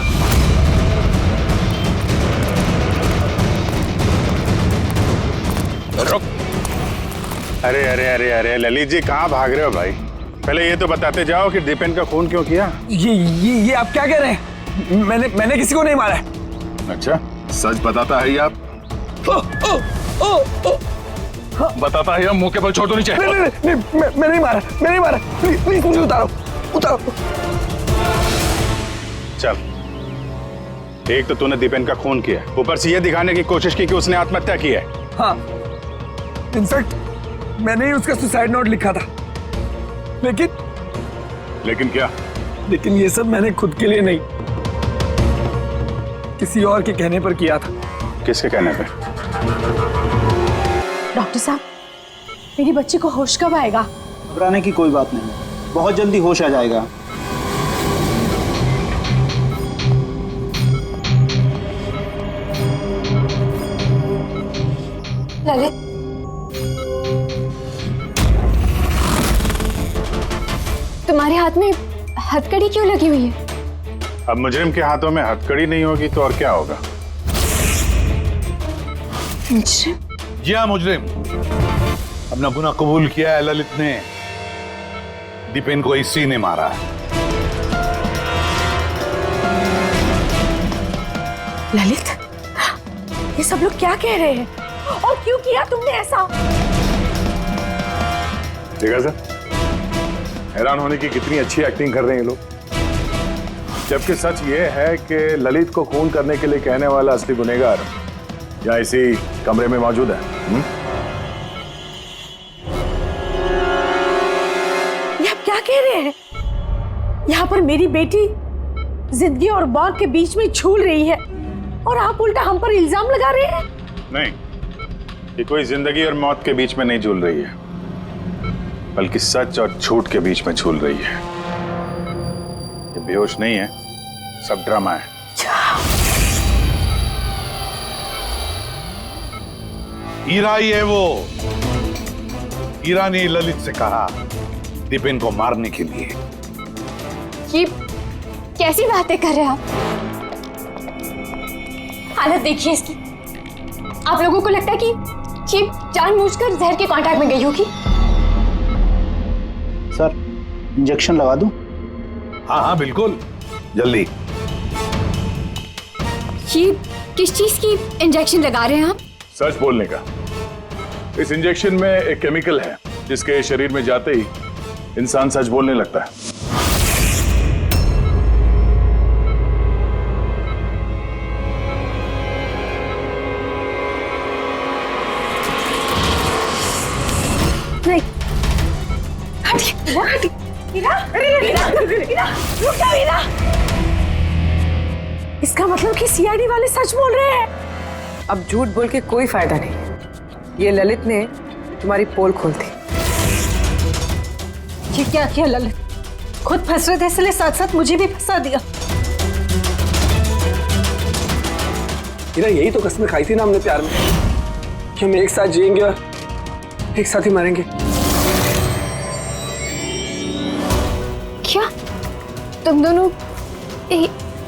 रुक। अरे अरे अरे अरे ललित जी कहाँ भाग रहे हो भाई? पहले ये तो बताते जाओ कि दीपेन का खून क्यों किया? ये आप क्या कह रहे हैं? मैंने किसी को नहीं मारा है। अच्छा, सच बताता है आप? बताता है, मुंह के बल छोड़ दो नीचे। नहीं, मैं नहीं मारा, प्लीज मुझे उतारो। चल, एक तो तूने दीपेन का खून किया, ऊपर से ये दिखाने की कोशिश की कि उसने आत्महत्या की है। हाँ, इनफैक्ट मैंने ही उसका सुसाइड नोट लिखा था। लेकिन क्या? लेकिन ये सब मैंने खुद के लिए नहीं, किसी और के कहने पर किया था। किसके कहने पे? डॉक्टर साहब, मेरी बच्ची को होश कब आएगा? घबराने की कोई बात नहीं, बहुत जल्दी होश आ जाएगा। ललित, तुम्हारे हाथ में हथकड़ी क्यों लगी हुई है? अब मुजरिम के हाथों में हथकड़ी नहीं होगी तो और क्या होगा? मुजरिम? जी हाँ, मुजरिम। अपना गुनाह कबूल किया है ललित ने। दीपेन को इसी ने मारा है। ललित, ये सब लोग क्या कह रहे हैं और क्यों किया तुमने ऐसा? देखा सर, हैरान होने की कितनी अच्छी एक्टिंग कर रहे हैं ये लोग। जबकि सच ये है कि ललित को खून करने के लिए कहने वाला असली गुनहगार यहाँ इसी कमरे में मौजूद है। ये आप क्या कह रहे हैं? यहाँ पर मेरी बेटी जिंदगी और मौत के बीच में झूल रही है और आप उल्टा हम पर इल्जाम लगा रहे हैं। नहीं, ये कोई जिंदगी और मौत के बीच में नहीं झूल रही है, बल्कि सच और झूठ के बीच में झूल रही है। ये बेहोश नहीं है, सब ड्रामा है। हीरा ही है वो। हीरा ने ललित से कहा दीपेन को मारने के लिए। ये कैसी बातें कर रहे हैं आप? हालत देखिए इसकी। आप लोगों को लगता है कि ये जानबूझकर जहर के कांटेक्ट में गई होगी? सर, इंजेक्शन लगा दूं? हाँ बिल्कुल, जल्दी। ये किस चीज की इंजेक्शन लगा रहे हैं आप? सच बोलने का। इस इंजेक्शन में एक केमिकल है जिसके शरीर में जाते ही इंसान सच बोलने लगता है। इसका मतलब कि सीआईडी वाले सच बोल रहे हैं। अब झूठ बोल के कोई फायदा नहीं। ये ललित ने तुम्हारी पोल खोल दी। ये क्या किया ललित? खुद फंस रहे थे इसलिए साथ साथ मुझे भी फंसा दिया। यही तो कसमें खाई थी ना हमने प्यार में कि हम एक साथ जिएंगे और एक साथ ही मरेंगे। क्या तुम दोनों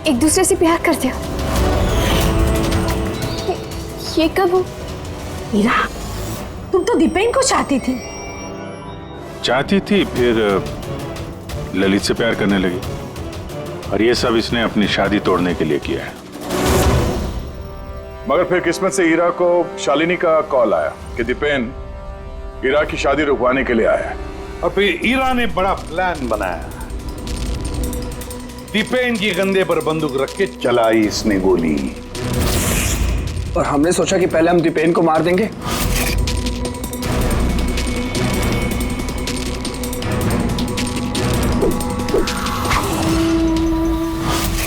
एक दूसरे से प्यार करते हो? ये कब हो? हीरा, तुम तो दीपेन को चाहती थी। चाहती थी, फिर ललित से प्यार करने लगी। और ये सब इसने अपनी शादी तोड़ने के लिए किया है। मगर फिर किस्मत से हीरा को शालिनी का कॉल आया कि दीपेन हीरा की शादी रुकवाने के लिए आया है। और फिर हीरा ने बड़ा प्लान बनाया। दीपेन के कंधे पर बंदूक रख के चलाई इसने गोली। और हमने सोचा कि पहले हम दीपेन को मार देंगे।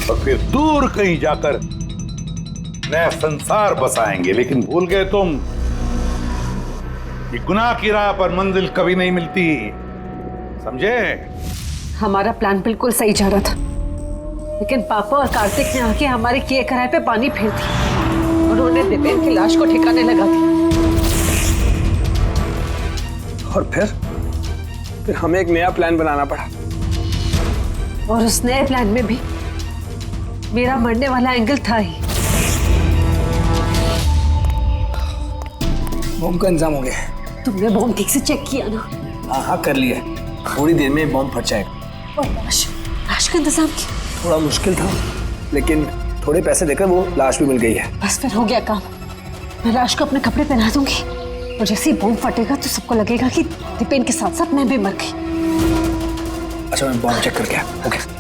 और फिर दूर कहीं जाकर नया संसार बसाएंगे। लेकिन भूल गए तुम कि गुनाह की राह पर मंजिल कभी नहीं मिलती, समझे? हमारा प्लान बिल्कुल सही जा रहा था, लेकिन पापा और कार्तिक ने आके हमारे किए कराए पे पानी फेर दिया। उन्होंने दीपेन की लाश को ठिकाने लगा दिया। और फिर हमें एक नया प्लान बनाना पड़ा। और उस नए प्लान में भी मेरा मरने वाला एंगल था ही। बॉम्ब का इंतजाम हो गया। तुमने बॉम्ब ठीक से चेक किया ना? हाँ कर लिया, थोड़ी देर में बॉम्ब फट जाएगा। और लाश का इंतजाम किया? थोड़ा मुश्किल था, लेकिन थोड़े पैसे देकर वो लाश भी मिल गई है। बस फिर हो गया काम। मैं लाश को अपने कपड़े पहना दूंगी और जैसे ही बॉम्ब फटेगा तो सबको लगेगा कि दीपेन के साथ साथ मैं भी मर गई। अच्छा, मैं बॉम्ब चेक करके आया। ओके।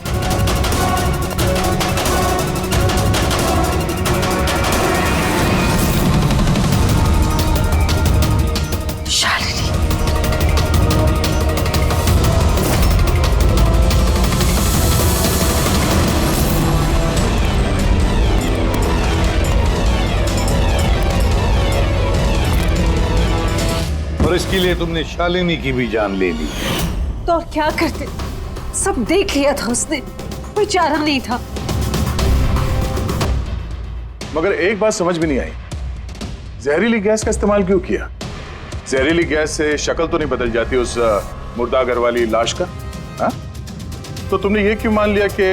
और इसके लिए तुमने शालिनी की भी जान ले ली। तो और क्या करते, सब देख लिया था उसने, कोई चारा नहीं था। मगर एक बात समझ में नहीं आई, जहरीली गैस का इस्तेमाल क्यों किया? जहरीली गैस से शक्ल तो नहीं बदल जाती उस मुर्दा घर वाली लाश का? हा? तो तुमने ये क्यों मान लिया कि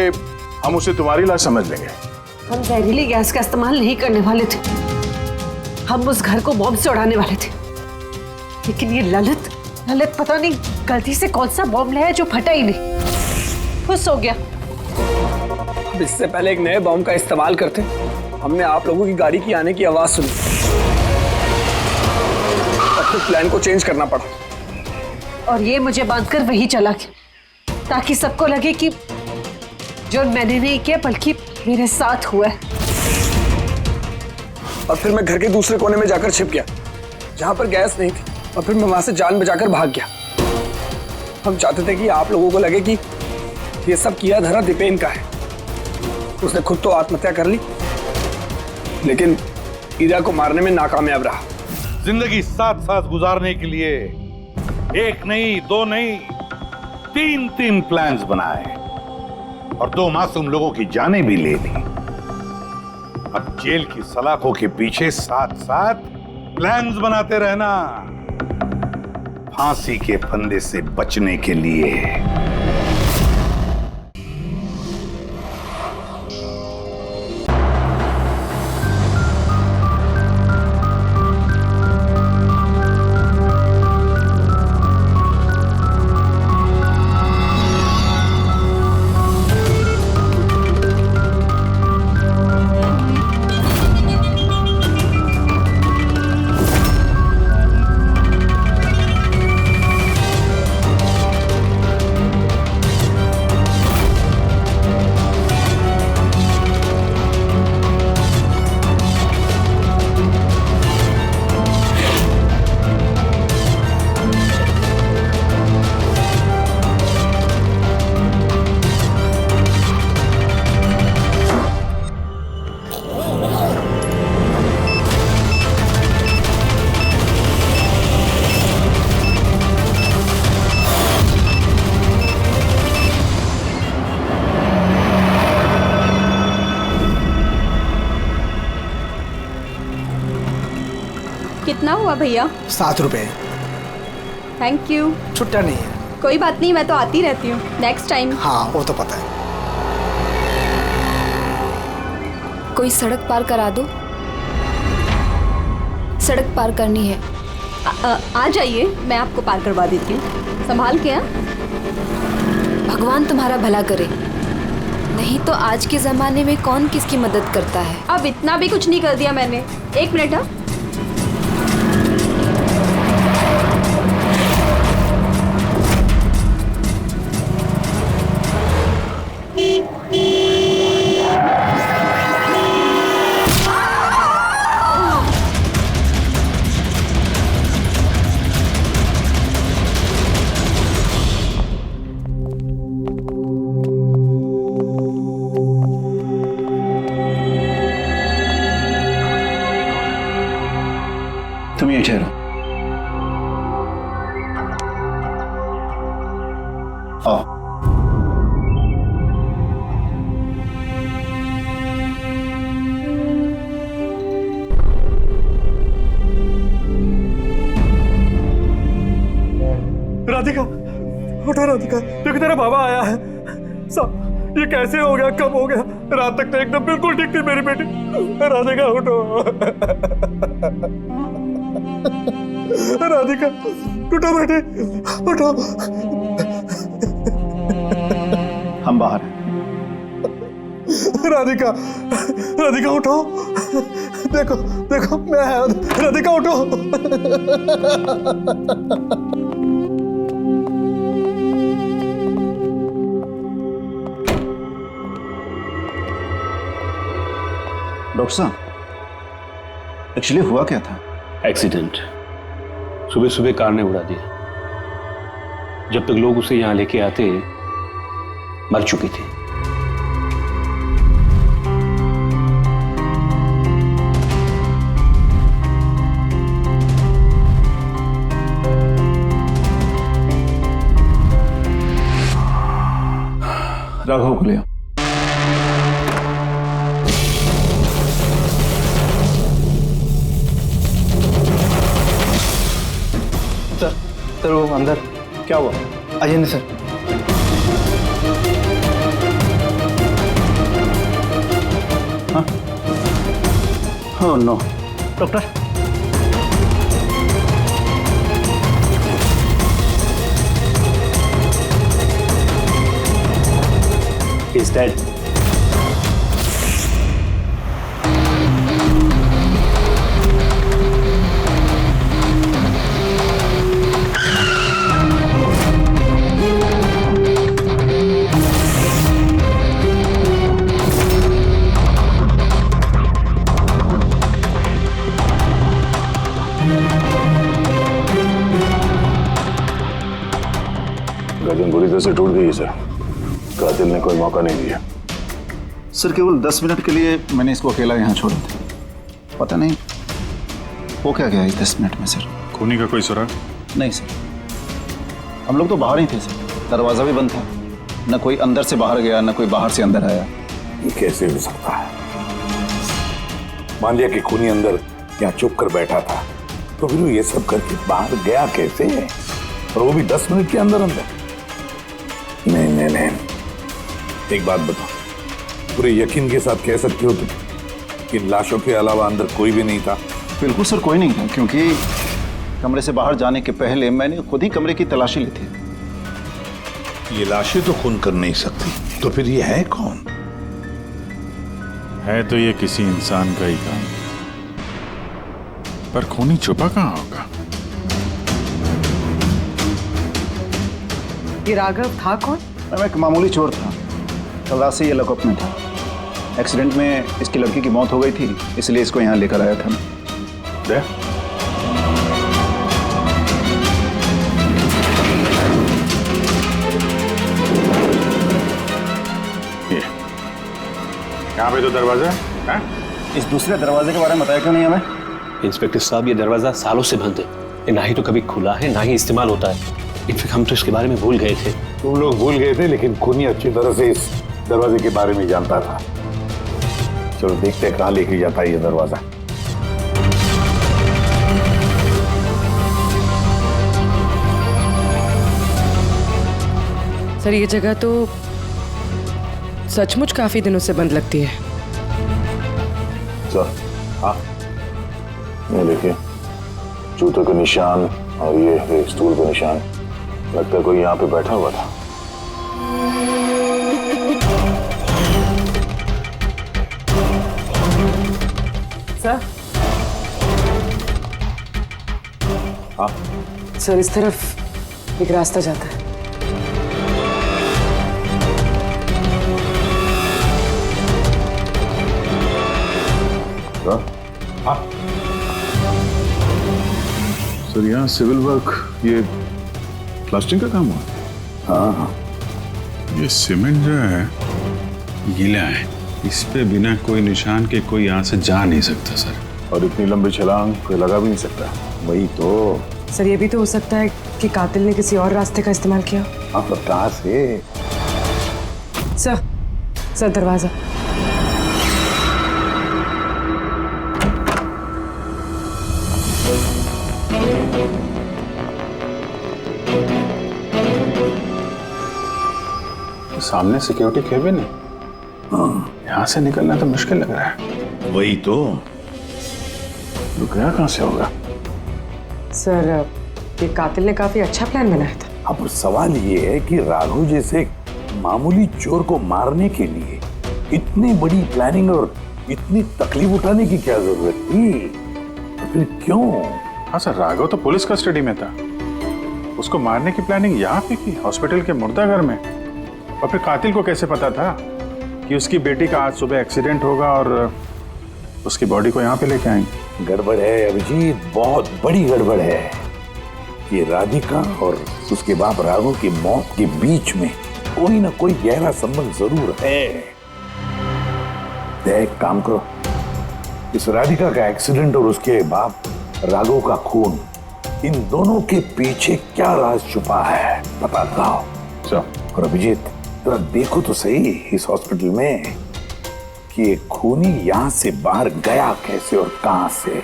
हम उसे तुम्हारी लाश समझ लेंगे? हम जहरीली गैस का इस्तेमाल नहीं करने वाले थे, हम उस घर को बॉम्ब से उड़ाने वाले थे। लेकिन ये ललित पता नहीं गलती से कौन सा बॉम्ब लाया जो फटा ही नहीं, खुश हो गया। अब इससे पहले एक नए बॉम्ब का इस्तेमाल करते, हमने आप लोगों की गाड़ी की आने की आवाज सुनी और फिर प्लान को चेंज करना पड़ा। और ये मुझे बांधकर वही चला गया ताकि सबको लगे कि जो मैंने नहीं किया बल्कि मेरे साथ हुआ है। और फिर मैं घर के दूसरे कोने में जाकर छिप गया जहां पर गैस नहीं थी, और फिर मैं वहां से जान बचाकर भाग गया। हम चाहते थे कि आप लोगों को लगे कि ये सब किया धरा दीपेन का है। उसने खुद तो आत्महत्या कर ली, लेकिन ईरा को मारने में नाकामयाब रहा। जिंदगी साथ साथ गुजारने के लिए एक नहीं, दो नहीं, तीन प्लान्स बनाए और 2 मासूम लोगों की जानें भी ले ली। अब जेल की सलाखों के पीछे साथ साथ प्लान्स बनाते रहना, फांसी के फंदे से बचने के लिए। कितना हुआ भैया? 7 रुपए। Thank you. छुट्टा नहीं है। कोई बात नहीं, मैं तो आती रहती हूँ, नेक्स्ट टाइम। हाँ वो तो पता है। कोई सड़क पार करा दो, सड़क पार करनी है। आ जाइए, मैं आपको पार करवा देती हूँ, संभाल के। भगवान तुम्हारा भला करे, नहीं तो आज के जमाने में कौन किसकी मदद करता है। अब इतना भी कुछ नहीं कर दिया मैंने। 1 मिनट। हाँ तुम ये ठहरो। आओ। उठो राधिका, देखो तेरा बाबा आया है। साहब ये कैसे हो गया, कब हो गया? रात तक तो एकदम बिल्कुल ठीक थी मेरी बेटी। राधिका उठो। राधिका उठो बेटी, उठो। हम बाहर हैं। राधिका, राधिका उठो। देखो देखो मैं, राधिका उठो। डॉक्टर साहब, एक्चुअली हुआ क्या था? एक्सीडेंट। सुबह सुबह कार ने उड़ा दिया। जब तक लोग उसे यहां लेके आते मर चुकी थी। राघव को ले आओ। सर वो अंदर क्या हुआ? आइए नहीं sir. Oh no. Doctor He's dead. गर्दन बुरी तरह से टूट गई है सर। कातिल ने कोई मौका नहीं दिया। सर केवल 10 मिनट के लिए मैंने इसको अकेला यहाँ छोड़ा था। पता नहीं वो क्या गया इस 10 मिनट में सर। खूनी का कोई सुराग? नहीं सर, हम लोग तो बाहर ही थे सर। दरवाजा भी बंद था, न कोई अंदर से बाहर गया न कोई बाहर से अंदर आया। ये कैसे हो सकता है? मान लिया कि खूनी अंदर यहाँ चुप कर बैठा था, तो फिर वो ये सब करके बाहर गया कैसे? और वो भी 10 मिनट के अंदर अंदर? नहीं नहीं नहीं, एक बात बताओ, पूरे यकीन के साथ कह सकते हो कि लाशों के अलावा अंदर कोई भी नहीं था? बिल्कुल सर, कोई नहीं था, क्योंकि कमरे से बाहर जाने के पहले मैंने खुद ही कमरे की तलाशी ली थी। ये लाशें तो खून कर नहीं सकती, तो फिर ये है कौन? है तो ये किसी इंसान का ही काम, पर खूनी छुपा कहाँ होगा? ये राघव था कौन? मैं एक मामूली चोर था, कल रात से ये लॉकअप में था। एक्सीडेंट में इसकी लड़की की मौत हो गई थी, इसलिए इसको यहाँ लेकर आया था मैं। यहाँ पे तो दरवाजा है? इस दूसरे दरवाजे के बारे में बताया क्यों नहीं हमें? इंस्पेक्टर साहब, ये दरवाजा सालों से बंद है। ये ना ही तो कभी खुला है, ना ही इस्तेमाल होता है। इनफैक्ट हम तो इसके बारे में भूल गए थे। तुम लोग भूल गए थे, लेकिन खूनी अच्छी तरह से इस दरवाजे के बारे में जानता था। चलो देखते हैं कहाँ लेके जाता है ये दरवाजा। सर ये जगह तो सचमुच काफी दिनों से बंद लगती है। सर, हाँ, ये देखिए, जूतों के निशान और ये स्टूल के निशान, लगता है कोई यहाँ पे बैठा हुआ था। सर, हाँ सर इस तरफ एक रास्ता जाता है। हाँ सर, यहाँ सिविल वर्क, ये प्लास्टिक का काम हुआ? हाँ हाँ, ये सीमेंट जो है गीला है, इस पे बिना कोई निशान के कोई यहाँ से जा नहीं सकता सर। और इतनी लंबी छलांग कोई लगा भी नहीं सकता। वही तो। सर ये भी तो हो सकता है कि कातिल ने किसी और रास्ते का इस्तेमाल किया। हाँ, पर कहाँ से? सर दरवाजा। सामने सिक्योरिटी केबिन है। यहाँ से निकलना तो मुश्किल लग रहा है। वही तो। गया कहाँ से होगा? सर, ये कातिल ने काफी अच्छा प्लान बनाया था। अब सवाल ये है कि राघव जैसे एक मामूली चोर को मारने के लिए इतनी बड़ी प्लानिंग और इतनी तकलीफ उठाने की क्या जरूरत थी? तो फिर क्यों? हाँ सर, राघव तो पुलिस कस्टडी में था। उसको मारने की प्लानिंग यहाँ पे की, हॉस्पिटल के मुर्दाघर में। और फिर कातिल को कैसे पता था कि उसकी बेटी का आज सुबह एक्सीडेंट होगा और उसकी बॉडी को यहाँ पे लेके आएंगे? गड़बड़ है अभिजीत, बहुत बड़ी गड़बड़ है। ये राधिका और उसके बाप राघव की मौत के बीच में कोई ना कोई गहरा संबंध जरूर है। एक काम करो, इस राधिका का एक्सीडेंट और उसके बाप राघव का खून, इन दोनों के पीछे क्या राज छुपा है पता लगाओ। और अभिजीत, जरा देखो तो सही इस हॉस्पिटल में कि ये खूनी यहां से बाहर गया कैसे और कहां से।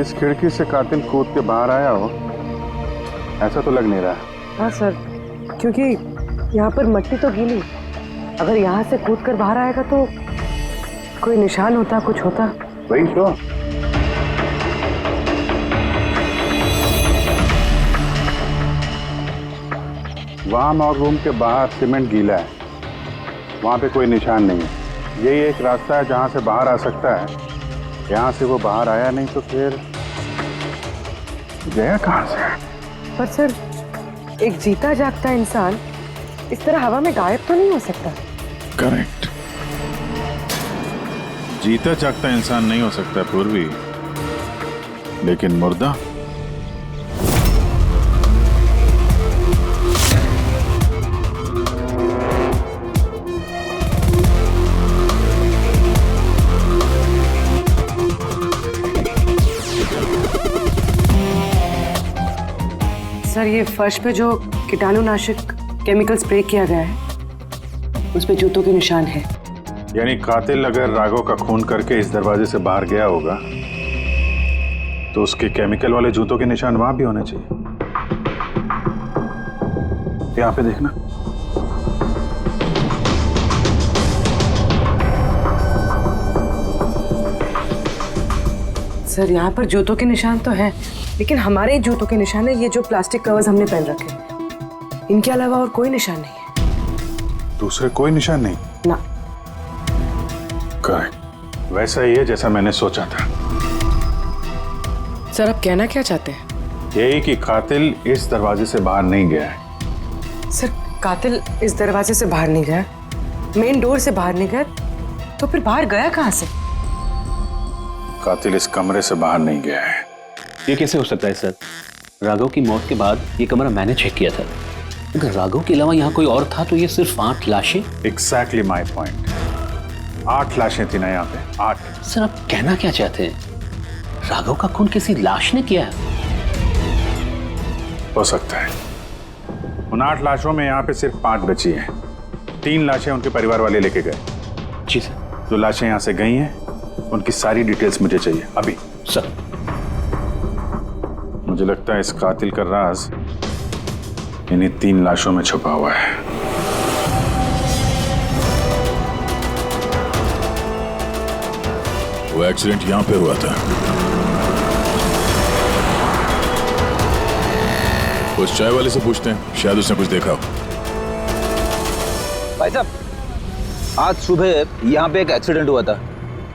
इस खिड़की से कातिल कूद के बाहर आया हो, ऐसा तो लग नहीं रहा। हाँ सर, क्योंकि यहाँ पर मट्टी तो गीली। अगर यहाँ से कूद कर बाहर आएगा तो कोई निशान होता, कुछ होता। वही तो। वहां और रूम के बाहर सीमेंट गीला है, वहां पे कोई निशान नहीं है। यही एक रास्ता है जहां से बाहर आ सकता है। यहाँ से वो बाहर आया नहीं तो फिर गया कहां से? पर सर, एक जीता जागता इंसान इस तरह हवा में गायब तो नहीं हो सकता। करेक्ट। जीता जागता इंसान नहीं हो सकता पूर्वी, लेकिन मुर्दा सर, ये फर्श पे जो कीटाणुनाशक केमिकल स्प्रे किया गया है, उस पे जूतों के निशान है। यानी कातिल अगर राघव का खून करके इस दरवाजे से बाहर गया होगा तो उसके केमिकल वाले जूतों के निशान वहां भी होने चाहिए। यहाँ पे देखना। सर, यहाँ पर जूतों के निशान तो है, लेकिन हमारे जूतों के निशान है ये जो प्लास्टिक कवर्स हमने पहन रखे हैं। इनके अलावा और कोई निशान नहीं है। दूसरे कोई निशान नहीं? ना। करेक्ट, वैसा ही है जैसा मैंने सोचा था। सर, आप कहना क्या चाहते हैं? यही कि कातिल इस दरवाजे से बाहर नहीं गया है। सर, कातिल इस दरवाजे से बाहर नहीं गया, मेन डोर से बाहर नहीं गया, तो फिर बाहर गया कहां से? कातिल इस कमरे से बाहर नहीं गया है। ये कैसे हो सकता है सर? राघव की मौत के बाद ये कमरा मैंने चेक किया था। अगर राघव के अलावा यहाँ कोई और था तो ये सिर्फ 8 लाशें। Exactly my point. 8 लाशें थी ना यहाँ पे, 8। सर, आप कहना क्या चाहते हैं? राघव का खून किसी लाश ने किया है? हो सकता है। उन 8 लाशों में यहाँ पे सिर्फ 5 बची हैं। 3 लाशें उनके परिवार वाले लेके गए। जी सर। जो लाशें यहाँ से गई हैं उनकी सारी डिटेल्स मुझे चाहिए अभी। सर, मुझे लगता है इस कातिल का राज इन्हीं 3 लाशों में छुपा हुआ है। वो एक्सीडेंट यहां पे हुआ था। उस चाय वाले से पूछते हैं, शायद उसने कुछ देखा हो। भाई साहब, आज सुबह यहाँ पे एक एक्सीडेंट हुआ था,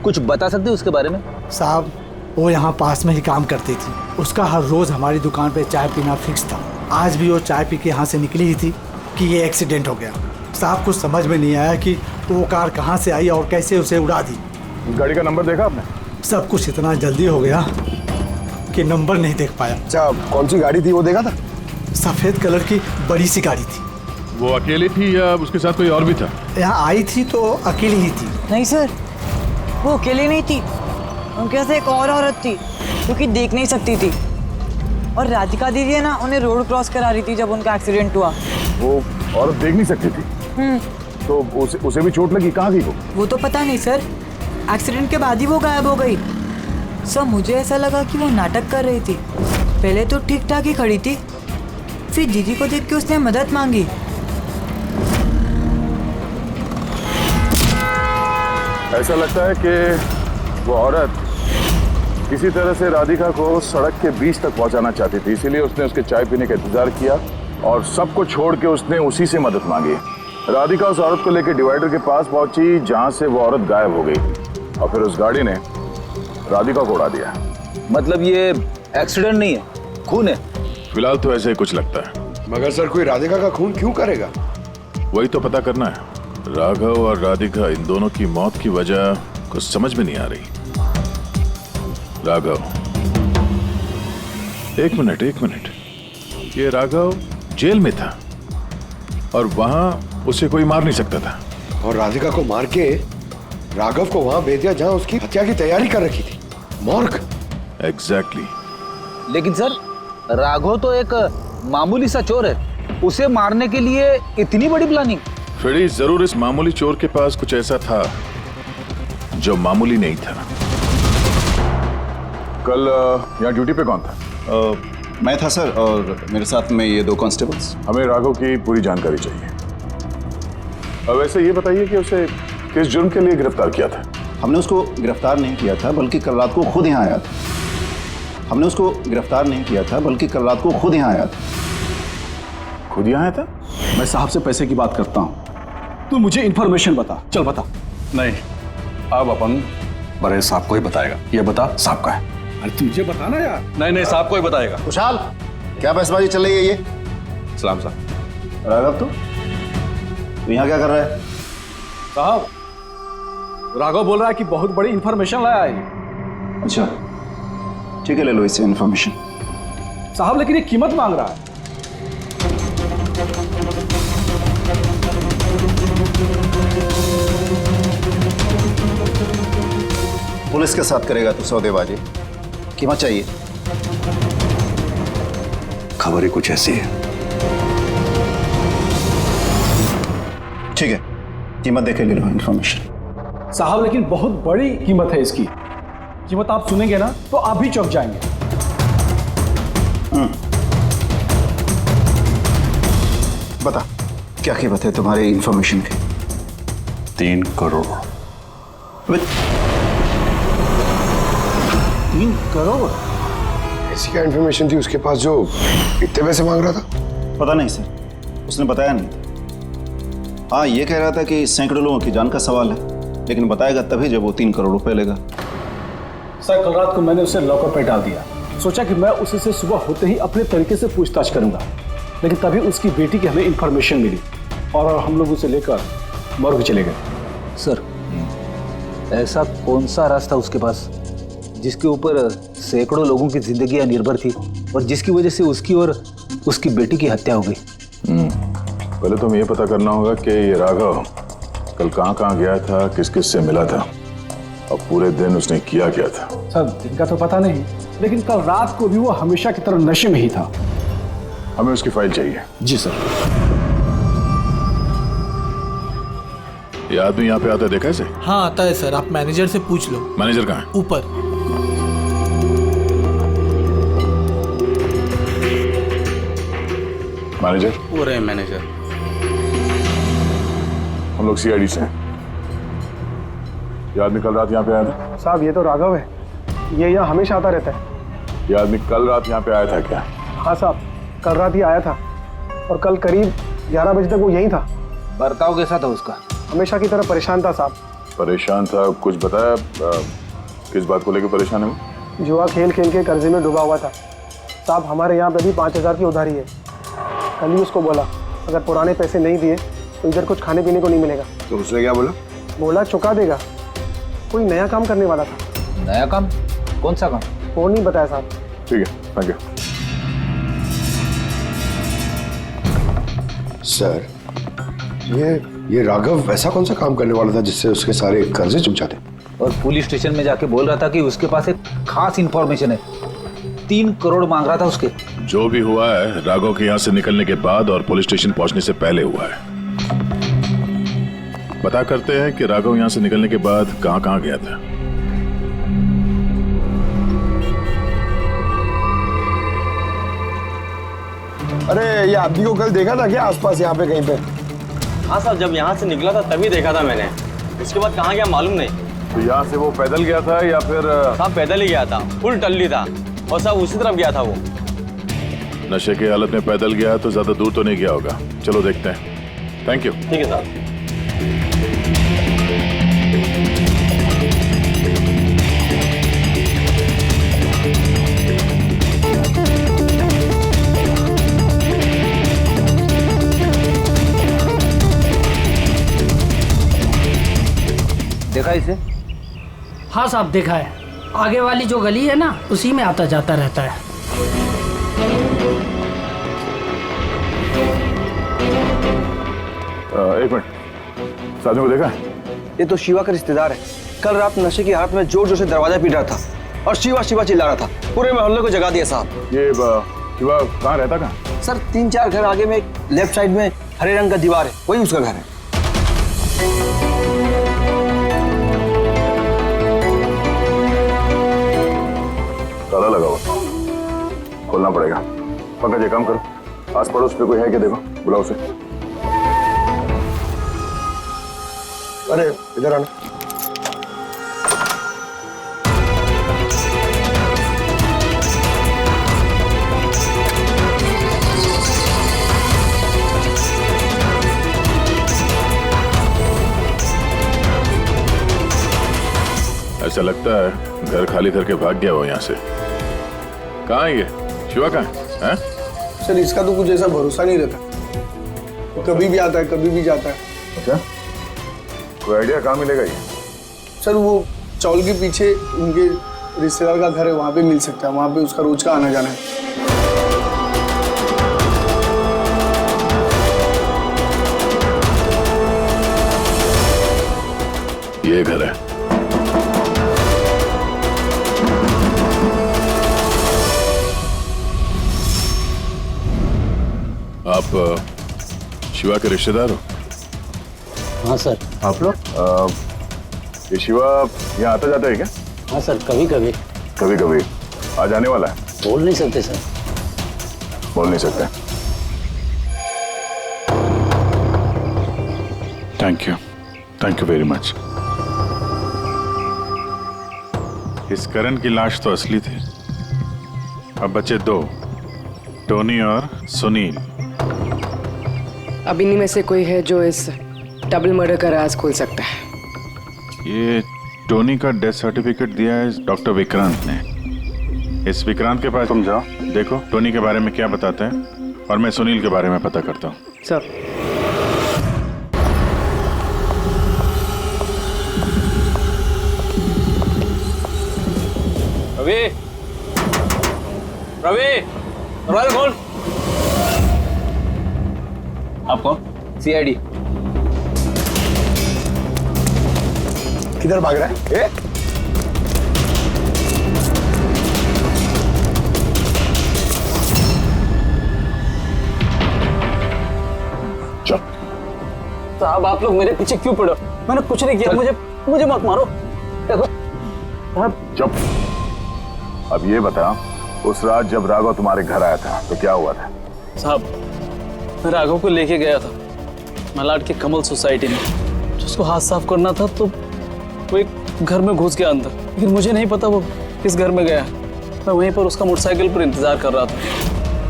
कुछ बता सकते हो उसके बारे में? साहब, वो यहाँ पास में ही काम करती थी। उसका हर रोज हमारी दुकान पे चाय पीना फिक्स था। आज भी वो चाय पी के यहाँ से निकली ही थी कि ये एक्सीडेंट हो गया। साहब, कुछ समझ में नहीं आया कि वो कार कहाँ से आई और कैसे उसे उड़ा दी। गाड़ी का नंबर देखा आपने? सब कुछ इतना जल्दी हो गया कि नंबर नहीं देख पाया। अच्छा, कौन सी गाड़ी थी वो देखा था? सफेद कलर की बड़ी सी गाड़ी थी। वो अकेली थी या उसके साथ कोई और भी था? यहाँ आई थी तो अकेली ही थी। नहीं सर, वो अकेली नहीं थी, उनके साथ एक और औरत थी जो कि देख नहीं सकती थी। और राधिका दीदी है ना, उन्हें रोड क्रॉस करा रही थी जब उनका एक्सीडेंट हुआ। वो औरत देख नहीं सकती थी तो उसे भी चोट लगी? कहाँ गई वो तो पता नहीं सर, एक्सीडेंट के बाद ही वो गायब हो गई। सर मुझे ऐसा लगा कि वो नाटक कर रही थी। पहले तो ठीक ठाक ही खड़ी थी, फिर दीदी को देख के उसने मदद मांगी। ऐसा लगता है कि वो औरत किसी तरह से राधिका को सड़क के बीच तक पहुंचाना चाहती थी, इसीलिए उसने उसके चाय पीने का इंतजार किया और सबको छोड़ के उसने उसी से मदद मांगी। राधिका उस औरत को लेकर डिवाइडर के पास पहुंची जहां से वो औरत गायब हो गई और फिर उस गाड़ी ने राधिका को उड़ा दिया। मतलब ये एक्सीडेंट नहीं है, खून है? फिलहाल तो ऐसे ही कुछ लगता है। मगर सर कोई राधिका का खून क्यों करेगा? वही तो पता करना है। राघव और राधिका, इन दोनों की मौत की वजह कुछ समझ में नहीं आ रही। राघव, एक मिनट, ये राघव जेल में था और वहां उसे कोई मार नहीं सकता था, और राधिका को मार के राघव को वहां भेज दिया जहां उसकी हत्या की तैयारी कर रखी थी, मॉर्ग। एग्जैक्टली। लेकिन सर राघव तो एक मामूली सा चोर है, उसे मारने के लिए इतनी बड़ी प्लानिंग? फ्रेडी, जरूर इस मामूली चोर के पास कुछ ऐसा था जो मामूली नहीं था। कल यहाँ ड्यूटी पे कौन था? मैं था सर, और मेरे साथ में ये 2 कांस्टेबल्स। हमें राघव की पूरी जानकारी चाहिए। वैसे ये बताइए कि उसे किस जुर्म के लिए गिरफ्तार किया था? हमने उसको गिरफ्तार नहीं किया था, बल्कि कल रात को खुद यहाँ आया था। खुद यहाँ आया था? मैं साहब से पैसे की बात करता हूँ, तू मुझे इन्फॉर्मेशन बता, चल बता। नहीं, अब अपन बड़े साहब को ही बताएगा। ये बता, साहब का है। अरे तुझे बताना यार। नहीं, साहब को ही बताएगा। खुशहाल, क्या बहसबाजी चल रही है ये? सलाम साहब। राघव, तू यहाँ क्या कर रहा है? साहब, राघव बोल रहा है कि बहुत बड़ी इंफॉर्मेशन लाया है। अच्छा, ठीक है, ले लो इससे इन्फॉर्मेशन। साहब लेकिन ये कीमत मांग रहा है। पुलिस के साथ करेगा तू सौदेबाजी? कीमत चाहिए? खबर ही कुछ ऐसी है। ठीक है, कीमत देखे ले लो इन्फॉर्मेशन। साहब लेकिन बहुत बड़ी कीमत है इसकी। कीमत आप सुनेंगे ना तो आप भी चौंक जाएंगे। बता, क्या कीमत है तुम्हारी इन्फॉर्मेशन की? 3 करोड़। 3 करोड़? ऐसी क्या इन्फॉर्मेशन थी उसके पास जो इतने पैसे मांग रहा था? पता नहीं सर, उसने बताया नहीं। हाँ, ये कह रहा था कि सैकड़ों लोगों की जान का सवाल है, लेकिन बताएगा तभी जब वो 3 करोड़ रुपए लेगा। सर कल रात को मैंने उसे लॉकर पे डाल दिया। सोचा कि मैं उसी से सुबह होते ही अपने तरीके से पूछताछ करूंगा, लेकिन तभी उसकी बेटी की हमें इन्फॉर्मेशन मिली और हम लोग उसे लेकर मॉर्ग चले गए। सर, ऐसा कौन सा रास्ता उसके पास जिसके ऊपर सैकड़ों लोगों की जिंदगियां निर्भर थी और जिसकी वजह से उसकी और उसकी बेटी की हत्या हो गई? पहले तो हमें ये पता करना होगा कि ये राघव कल कहाँ गया था, किस किस से मिला था और पूरे दिन उसने किया क्या था। सर दिन का तो पता नहीं, लेकिन कल रात को भी वो हमेशा की तरह नशे में ही था। हमें उसकी फाइल चाहिए। जी सर। ये आदमी यहाँ पे आता है, देखा है इसे? हाँ आता है सर, आप मैनेजर से पूछ लो। मैनेजर कहाँ है? ऊपर। मैनेजर? वो रहे मैनेजर। हम लोग सीआईडी से हैं। ये आदमी कल रात यहाँ पे आया था? साहब ये तो राघव है, ये यहाँ हमेशा आता रहता है। ये आदमी कल रात यहाँ पे आया था क्या? हाँ साहब, कल रात ही आया था और कल करीब 11 बजे तक वो यहीं था। बर्ताव कैसा था उसका? हमेशा की तरह परेशान था साहब। परेशान था? कुछ बताया किस बात को लेकर परेशान है वो? जुआ खेल खेल के कर्जे में डूबा हुआ था साहब। हमारे यहाँ पे भी 5000 की उधारी है। कल ही उसको बोला अगर पुराने पैसे नहीं दिए तो इधर कुछ खाने पीने को नहीं मिलेगा। तो उसने क्या बोला? बोला चुका देगा। कोई नया काम करने वाला था। नया काम? कौन सा काम? वो नहीं बताया साहब। ठीक है, थैंक यू। सर ये राघव ऐसा कौन सा काम करने वाला था जिससे उसके सारे कर्जे चुक जाते? और पुलिस स्टेशन में जाके बोल रहा था कि उसके पास एक खास इंफॉर्मेशन है 3 करोड़ मांग रहा था उसके। जो भी हुआ है राघव के यहाँ से निकलने के बाद और पुलिस स्टेशन पहुंचने से पहले हुआ है। पता करते हैं कि राघव यहाँ से निकलने के बाद कहाँ कहाँ गया था। अरे ये आदमी को कल देखा था क्या आसपास यहाँ पे कहीं पे? हाँ साहब, जब यहाँ से निकला था तभी देखा था मैंने। उसके बाद कहाँ गया मालूम नहीं। तो यहाँ से वो पैदल गया था या फिर? साहब पैदल ही गया था, फुल टल्ली था और साहब उसी तरफ गया था वो। नशे की हालत में पैदल गया तो ज्यादा दूर तो नहीं गया होगा। चलो देखते हैं। Thank you. ठीक है साहब। देखा इसे? हाँ साहब देखा है। आगे वाली जो गली है ना उसी में आता जाता रहता है। एक मिनट, साथियों को देखा? ये तो शिवा का रिश्तेदार है। कल रात नशे की हालत में जोर जोर से दरवाजा पीट रहा था और शिवा शिवा चिल्ला रहा था। पूरे मोहल्ले को जगा दिया साहब। ये शिवा कहाँ रहता? कहाँ सर? 3-4 घर आगे में लेफ्ट साइड में हरे रंग का दीवार है, वही उसका घर है। ताला लगा हुआ, खोलना पड़ेगा। पंकज ये काम करो, आस पड़ोस पे कोई है क्या देखो, बुलाओ उसे। अरे इधर आना। ऐसा लगता है घर खाली करके भाग गया वो यहाँ से। कहाँ है ये शिवा? कहाँ है? सर इसका तो कुछ ऐसा भरोसा नहीं रहता, कभी भी आता है कभी भी जाता है। अच्छा, कोई आइडिया कहाँ मिलेगा ये? सर वो चौल के पीछे उनके रिश्तेदार का घर है, वहाँ पे मिल सकता है। वहाँ पे उसका रोज का आना जाना है। ये घर है। आप शिवा के रिश्तेदार हो? हाँ सर। आप लोग? ये शिवा यहाँ आता जाता है क्या? हाँ सर, कभी कभी। कभी कभी आ जाने वाला है? बोल नहीं सकते सर। बोल नहीं सकते। Thank you very much. इस करण की लाश तो असली थी। अब बचे 2, टोनी और सुनील। अब इन्हीं में से कोई है जो इस डबल मर्डर का राज खोल सकता है। ये टोनी का डेथ सर्टिफिकेट दिया है डॉक्टर विक्रांत ने। इस विक्रांत के पास तुम जाओ, देखो टोनी के बारे में क्या बताते हैं और मैं सुनील के बारे में पता करता हूँ। सर। रवि, रवि, दरवाजा खोल। आप कौन? CID। किधर भाग रहा है? साहब आप लोग मेरे पीछे क्यों पड़े? मैंने कुछ नहीं किया। मुझे मत मारो। देखो चुप। अब ये बता, उस रात जब राघव तुम्हारे घर आया था तो क्या हुआ था? साहब मैं राघव को लेके गया था मलाड के कमल सोसाइटी में। उसको हाथ साफ करना था तो वो एक घर में घुस गया अंदर, लेकिन मुझे नहीं पता वो किस घर में गया। मैं वहीं पर उसका मोटरसाइकिल पर इंतजार कर रहा था।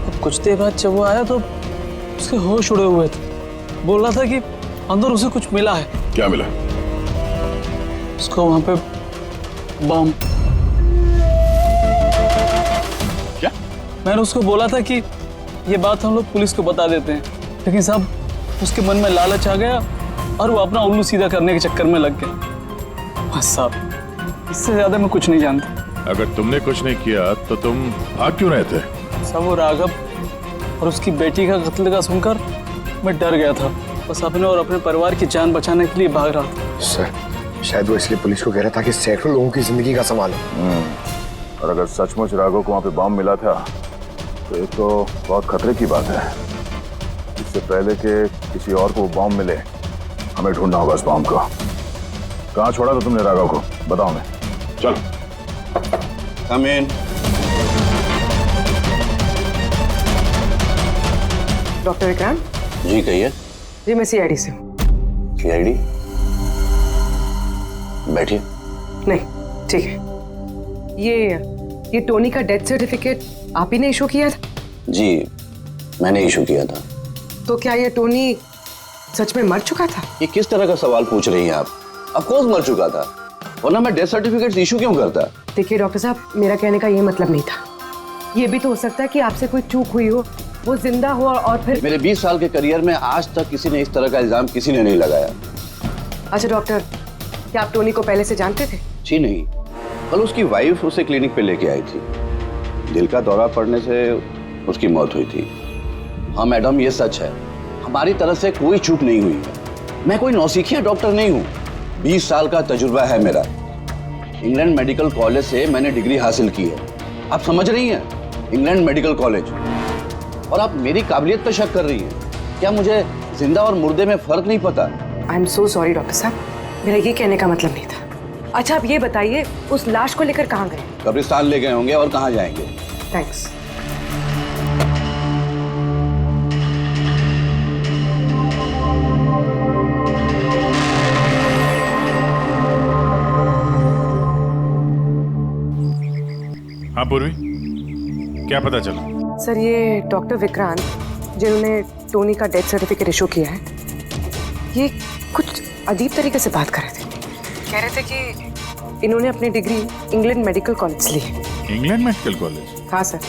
अब कुछ देर बाद जब वो आया तो उसके होश उड़े हुए थे। बोल रहा था कि अंदर उसे कुछ मिला है। क्या मिला? उसको वहां पे बम। क्या? मैंने उसको बोला था कि ये बात हम लोग पुलिस को बता देते हैं, लेकिन साहब उसके मन में लालच आ गया और वो अपना उल्लू सीधा करने के चक्कर में लग गया। बस साहब, इससे ज्यादा मैं कुछ नहीं जानता। अगर तुमने कुछ नहीं किया तो तुम भाग क्यों रहे थे? सब वो राघव और उसकी बेटी का कत्ल का सुनकर मैं डर गया था। बस अपने और अपने परिवार की जान बचाने के लिए भाग रहा था। सर शायद वो इसलिए पुलिस को कह रहा था कि सैकड़ों लोगों की जिंदगी का सवाल है। और अगर सचमुच राघव को वहां पे बॉम्ब मिला था तो ये तो बहुत खतरे की बात है। इससे पहले कि किसी और को बॉम्ब मिले हमें ढूंढना होगा इस बॉम्ब को। कहाँ छोड़ा था तुमने राघव को, बताओ मैं। चल कम इन। डॉक्टर विक्रांत जी कहिए। जी मैं सीआईडी से हूँ। सीआईडी? बैठिए। नहीं ठीक है। ये टोनी का डेथ सर्टिफिकेट आप ही ने इशू किया था? जी मैंने इशू किया था। तो क्या ये टोनी सच में मर चुका था? ये किस तरह का सवाल पूछ रही हैं आप? ऑफ कोर्स मर चुका था, वरना मैं डेथ सर्टिफिकेट इशू क्यों करता? देखिए डॉक्टर साहब, मेरा कहने का ये मतलब नहीं था। ये भी तो हो सकता है कि आपसे कोई चूक हुई हो, वो जिंदा हो और फिर। मेरे 20 साल के करियर में आज तक किसी ने इस तरह का इल्जाम किसी ने नहीं लगाया। अच्छा डॉक्टर, क्या आप टोनी को पहले से जानते थे? जी नहीं, कल उसकी वाइफ उसे क्लिनिक पे लेके आई थी। दिल का दौरा पड़ने से उसकी मौत हुई थी। हाँ मैडम, ये सच है, हमारी तरफ से कोई चूक नहीं हुई है। मैं कोई नौसिखिया डॉक्टर नहीं हूँ, 20 साल का तजुर्बा है मेरा। इंग्लैंड मेडिकल कॉलेज से मैंने डिग्री हासिल की है। आप समझ रही हैं, इंग्लैंड मेडिकल कॉलेज। और आप मेरी काबिलियत पर शक कर रही हैं। क्या मुझे जिंदा और मुर्दे में फर्क नहीं पता? I am so sorry doctor साहब, मेरा ये कहने का मतलब नहीं था। अच्छा आप ये बताइए, उस लाश को लेकर कहाँ गए? कब्रिस्तान ले गए होंगे, और कहाँ जाएंगे। थैंक्स। हाँ पूर्वी, क्या पता चला? सर ये डॉक्टर विक्रांत जिन्होंने टोनी का डेथ सर्टिफिकेट इशू किया है, ये कुछ अजीब तरीके से बात कर रहे थे। कह रहे थे कि इन्होंने अपनी डिग्री इंग्लैंड मेडिकल कॉलेज से ली है। England medical college? हाँ सर।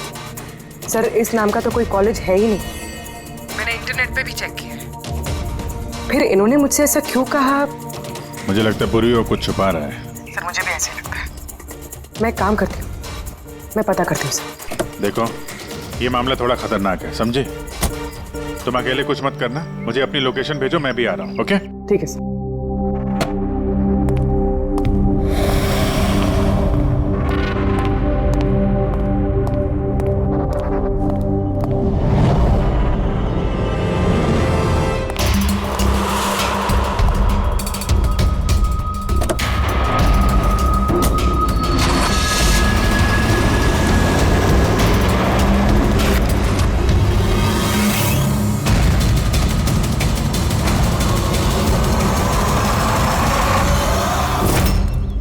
सर इस नाम का तो कोई कॉलेज है ही नहीं, मैंने इंटरनेट पे भी चेक किया है। फिर इन्होंने मुझसे ऐसा क्यों कहा? मुझे लगता है पूर्वी वो कुछ छुपा रहा है। सर मुझे भी ऐसे लगता है। मैं काम करती हूँ, मैं पता करती हूँ सर। देखो ये मामला थोड़ा खतरनाक है, समझे? तुम अकेले कुछ मत करना, मुझे अपनी लोकेशन भेजो, मैं भी आ रहा हूँ। ओके ठीक है सर।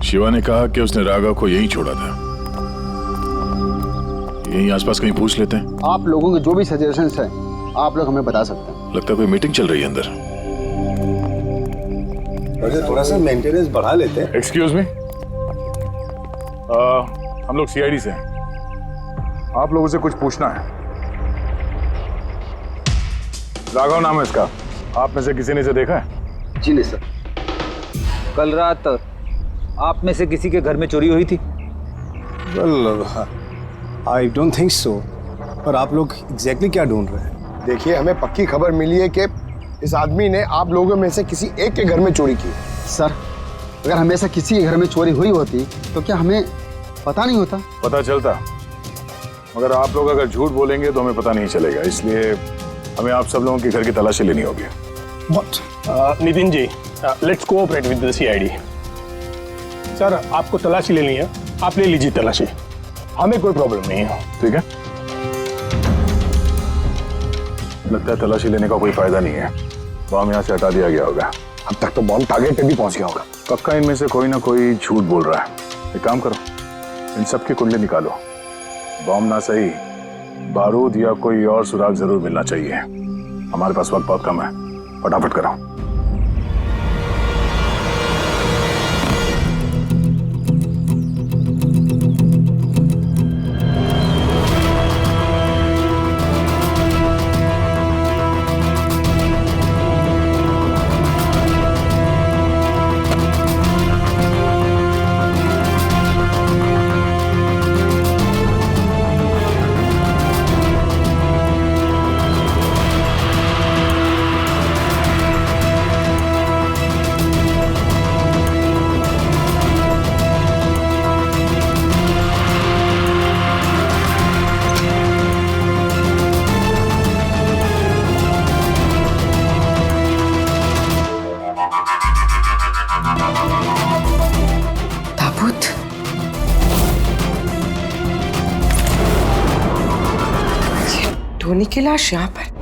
शिवा ने कहा कि उसने राघव को यहीं छोड़ा था। यहीं आसपास कहीं पूछ लेते हैं। आप लोगों के जो भी सजेशंस हैं आप लोग हमें बता सकते हैं। लगता है कोई मीटिंग चल रही है अंदर। थोड़ा सा मेंटेनेंस बढ़ा लेते हैं। एक्सक्यूज मी, हम लोग सीआईडी से हैं। आप लोगों से कुछ पूछना है। राघव नाम है इसका, आप में से किसी ने इसे देखा है? जी नहीं सर। कल रात आप में से किसी के घर में चोरी हुई थी? Well I don't think so. पर आप लोग एग्जैक्टली क्या ढूंढ रहे हैं? देखिए हमें पक्की खबर मिली है कि इस आदमी ने आप लोगों में से किसी एक के घर में चोरी की। सर अगर हमेशा किसी के घर में चोरी हुई होती तो क्या हमें पता नहीं होता? पता चलता, मगर आप लोग अगर झूठ बोलेंगे तो हमें पता नहीं चलेगा, इसलिए हमें आप सब लोगों के घर की तलाशी लेनी होगी। Nitin ji, let's cooperate with the CID. Sir आपको तलाशी लेनी है, आप ले लीजिए तलाशी, हमें कोई प्रॉब्लम नहीं है। ठीक है, लगता है तलाशी लेने का कोई फायदा नहीं है। बॉम्ब यहाँ से हटा दिया गया होगा। अब तक तो बॉम्ब टारगेट पे भी पहुंच गया होगा। पक्का इनमें से कोई ना कोई झूठ बोल रहा है। एक काम करो, इन सब की कुंडली निकालो। बॉम्ब ना सही, बारूद या कोई और सुराग जरूर मिलना चाहिए। हमारे पास वक्त बहुत कम है, फटाफट करो। टोनी की लाश यहाँ पर?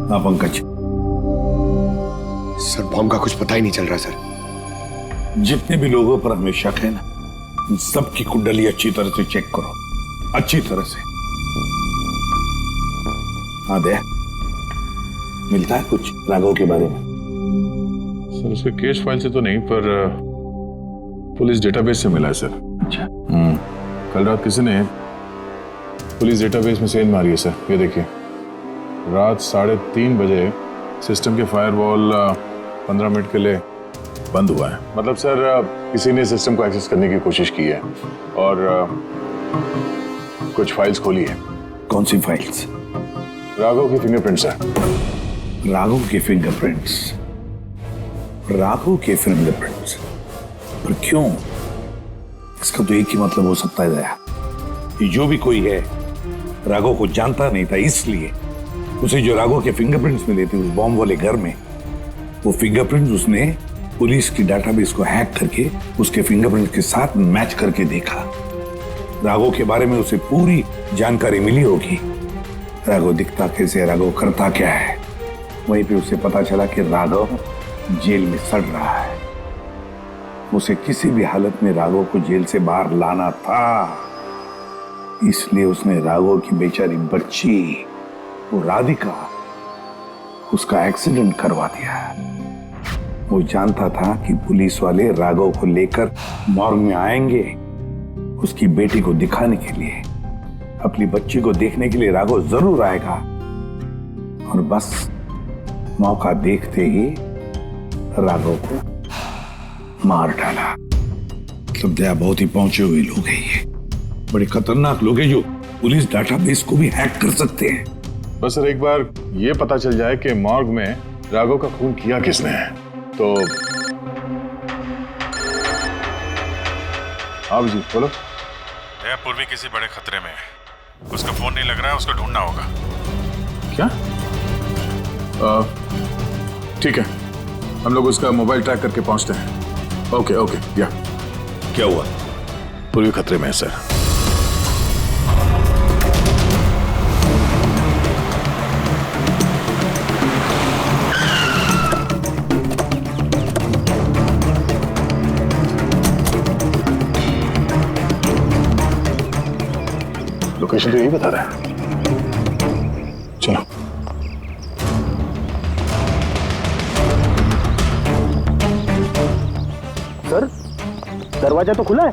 हाँ पंकज। सर बॉम्ब का कुछ पता ही नहीं चल रहा सर। जितने भी लोगों पर हमें शक है ना, उन सबकी कुंडली अच्छी तरह से चेक करो, अच्छी तरह से। हाँ दया, मिलता है कुछ राघव के बारे में? सर उसके केस फाइल से तो नहीं, पर पुलिस डेटाबेस से मिला है सर। अच्छा। कल रात किसी ने पुलिस डेटाबेस में सेंध मारी है सर। ये देखिए, रात 3:30 बजे सिस्टम के फायरवॉल 15 मिनट के लिए बंद हुआ है। मतलब सर किसी ने सिस्टम को एक्सेस करने की कोशिश की है और कुछ फाइल्स खोली है। कौन सी फाइल्स? राघव के फिंगरप्रिंट्स है। राघव के फिंगरप्रिंट्स? राघव के फिंगरप्रिंट्स? पर क्यों? इसका तो एक ही मतलब हो सकता है दया, कि जो भी कोई है राघव को जानता नहीं था, इसलिए उसे जो राघव के फिंगरप्रिंट्स मिले थे उस बॉम्ब वाले घर में, वो फिंगरप्रिंट्स उसने पुलिस की डाटाबेस को हैक करके उसके फिंगरप्रिंट के साथ मैच करके देखा। राघव के बारे में उसे पूरी जानकारी मिली होगी। राघव दिखता कैसे, राघव करता क्या है। वहीं पे उसे पता चला कि राघव जेल में सड़ रहा है। उसे किसी भी हालत में राघव को जेल से बाहर लाना था, इसलिए उसने राघव की बेचारी बच्ची, वो राधिका, उसका एक्सीडेंट करवा दिया। वो जानता था कि पुलिस वाले राघव को लेकर मॉर्ग में आएंगे उसकी बेटी को दिखाने के लिए। अपनी बच्ची को देखने के लिए राघव जरूर आएगा, और बस मौका देखते ही राघव को मार डाला। मतलब दया, बहुत ही पहुंचे हुए लोग हैं ये, बड़े खतरनाक लोग हैं जो पुलिस डाटाबेस को भी हैक कर सकते हैं। बस सर एक बार ये पता चल जाए कि मॉर्ग में राघव का खून किया किसने है तो। हाँ जी बोलो। पूर्वी किसी बड़े खतरे में है, उसका फोन नहीं लग रहा है, उसको ढूंढना होगा। क्या? ठीक है, हम लोग उसका मोबाइल ट्रैक करके पहुंचते हैं। Okay okay. या क्या हुआ? पूर्वी खतरे में है सर। लोकेशन तो यही बता रहा है। चलो। सर दरवाजा तो खुला है।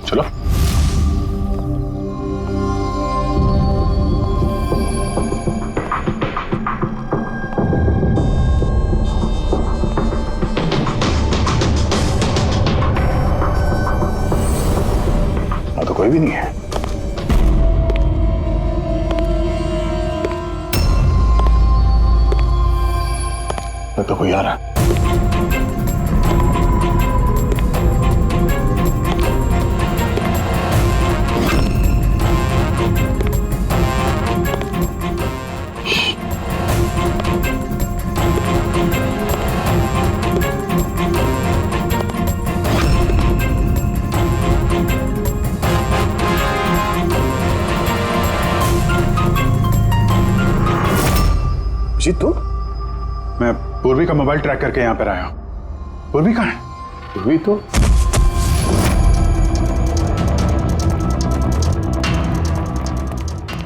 चलो। हाँ तो कोई भी नहीं है। तो कोई आ रहा है। जी तू? मैं पूर्वी का मोबाइल ट्रैक करके यहाँ पर आया हूँ। पूर्वी कहाँ है? पूर्वी तो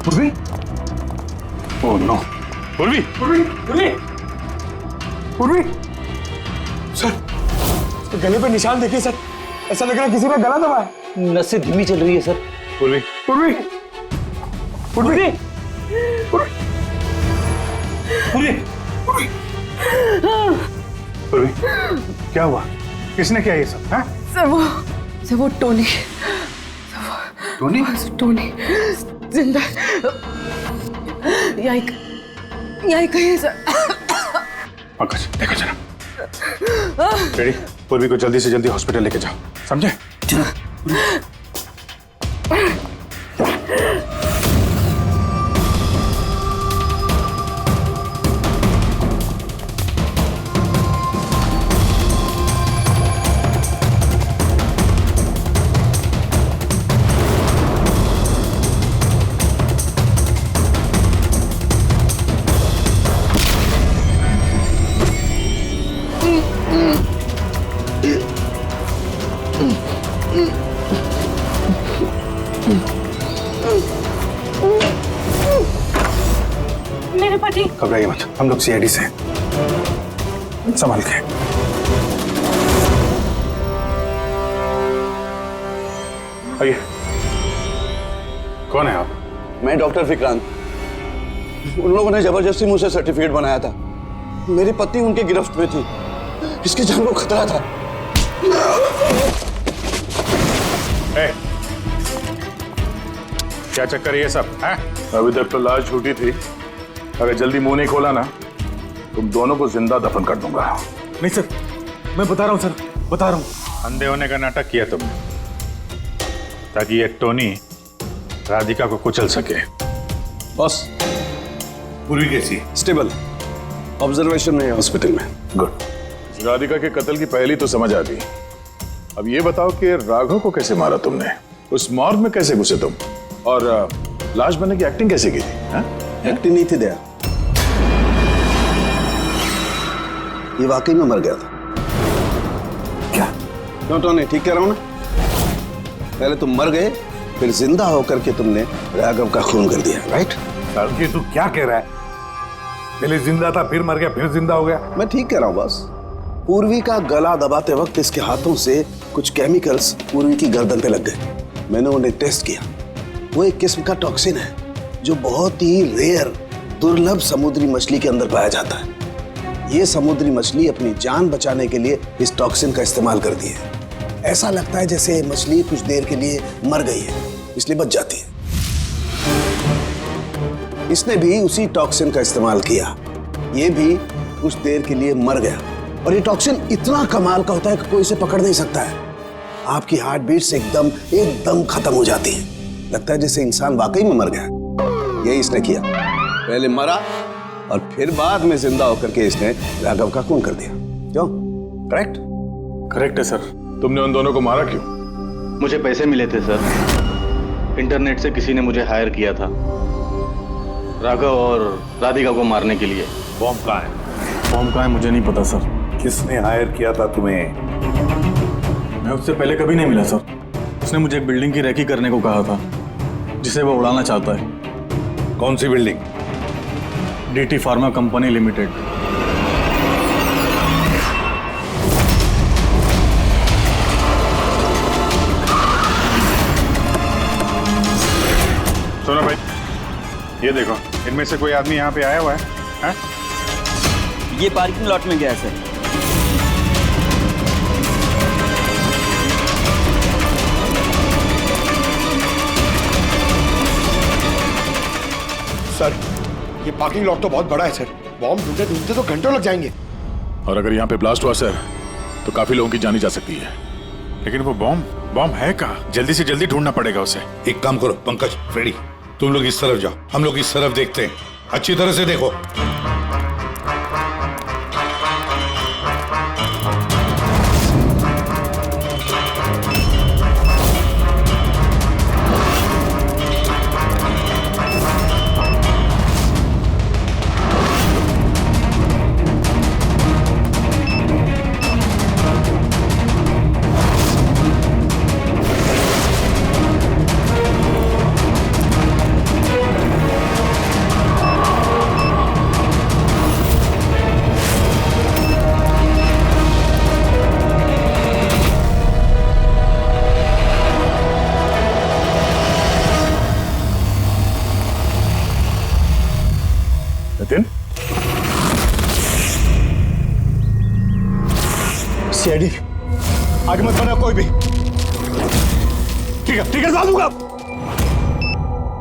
पूर्वी? Oh no. पूर्वी पूर्वी पूर्वी पूर्वी सर, तो गले पे निशान देखिए सर, ऐसा लग रहा है किसी ने गला दबाया। नसें धीमी चल रही है सर। पूर्वी पूर्वी पूर्वी पूर्वी पूर्वी पूर्वी क्या हुआ? किसने किया ये सब? सर वो टोनी। टोनी? टोनी जिंदा। यही कहीं है सर। पंकज देखो जरा। रेडी, पूर्वी को जल्दी से जल्दी हॉस्पिटल लेके जाओ, समझे? मेरे पति। घबराइए मत, हम लोग सीआईडी से हैं। संभाल के। आइए। कौन है आप? मैं डॉक्टर विक्रांत। उन लोगों ने जबरदस्ती मुझसे सर्टिफिकेट बनाया था। मेरी पत्नी उनके गिरफ्त में थी, इसकी जान को खतरा था। क्या चक्कर है ये सब है? अभी तक तो लाश झूठी थी, अगर जल्दी मुंह नहीं खोला ना तुम दोनों को जिंदा दफन कर दूंगा। नहीं सर, मैं बता रहा हूँ सर, बता रहा हूँ। अंधे होने का नाटक किया तुमने ताकि ये टोनी राधिका को कुचल सके। बॉस, पूरी कैसी? स्टेबल, ऑब्जर्वेशन में है हॉस्पिटल में। गुड। राधिका के कत्ल की पहली तो समझ आ गई। अब ये बताओ कि राघव को कैसे मारा तुमने? उस मॉर्ग में कैसे घुसे तुम? और लाश बनने की एक्टिंग कैसे की थी? एक्टिंग नहीं थी दया, ये वाकई में मर गया था। क्या? क्यों टोनी, ठीक कह रहा हूं ना? पहले तुम मर गए, फिर जिंदा होकर के तुमने राघव का खून कर दिया, राइट? सर तू क्या कह रहा है? पहले जिंदा था, फिर मर गया, फिर जिंदा हो गया। मैं ठीक कह रहा हूं बस। पूर्वी का गला दबाते वक्त इसके हाथों से कुछ केमिकल्स पूर्वी की गर्दन पे लग गए। मैंने उन्हें टेस्ट किया, वो एक किस्म का टॉक्सिन है जो बहुत ही रेयर, दुर्लभ समुद्री मछली के अंदर पाया जाता है। ये समुद्री मछली अपनी जान बचाने के लिए इस टॉक्सिन का इस्तेमाल करती है। ऐसा लगता है जैसे मछली कुछ देर के लिए मर गई है, इसलिए बच जाती है। इसने भी उसी टॉक्सिन का इस्तेमाल किया, ये भी कुछ देर के लिए मर गया। और ये टॉक्सिन इतना कमाल का होता है कि कोई इसे पकड़ नहीं सकता है। आपकी हार्ट बीट से एकदम खत्म हो जाती है, लगता है जैसे इंसान वाकई में मर गया। यही इसने किया, पहले मरा और फिर बाद में जिंदा होकर के इसने राघव का खून कर दिया। क्यों? करेक्ट? करेक्ट है सर। तुमने उन दोनों को मारा क्यों? मुझे पैसे मिले थे सर, इंटरनेट से किसी ने मुझे हायर किया था राघव और राधिका को मारने के लिए। बॉम्ब कहाँ है? बॉम्ब कहाँ है मुझे नहीं पता सर। किसने हायर किया था तुम्हें? मैं उससे पहले कभी नहीं मिला सर। उसने मुझे एक बिल्डिंग की रेकी करने को कहा था जिसे वो उड़ाना चाहता है। कौन सी building? DT pharma company limited. सुनो भाई, ये देखो, इनमें से कोई आदमी यहाँ पे आया हुआ है? ये पार्किंग लॉट में गया है सर। सर, ये पार्किंग लॉट तो बहुत बड़ा है सर। बॉम्ब ढूंढते ढूंढते तो घंटों लग जाएंगे। और अगर यहाँ पे ब्लास्ट हुआ सर तो काफी लोगों की जानी जा सकती है। लेकिन वो बॉम्ब है कहाँ? जल्दी से जल्दी ढूंढना पड़ेगा उसे। एक काम करो पंकज, फ्रेडी, तुम लोग इस तरफ जाओ, हम लोग इस तरफ देखते हैं। अच्छी तरह से देखो। नितिन, सीआईडी आगे मत बढ़ना कोई भी। ठीक है साथ दूंगा,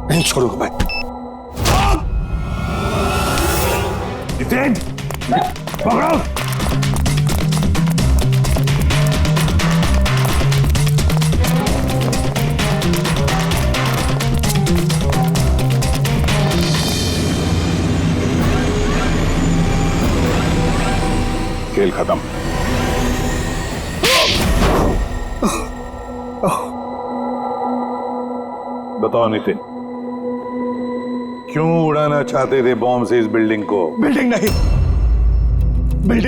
नहीं छोड़ूंगा मैं। नितिन, पकड़ो। खेल खत्म। बताओ नितिन, क्यों उड़ाना चाहते थे बॉम्ब से इस बिल्डिंग को? बिल्डिंग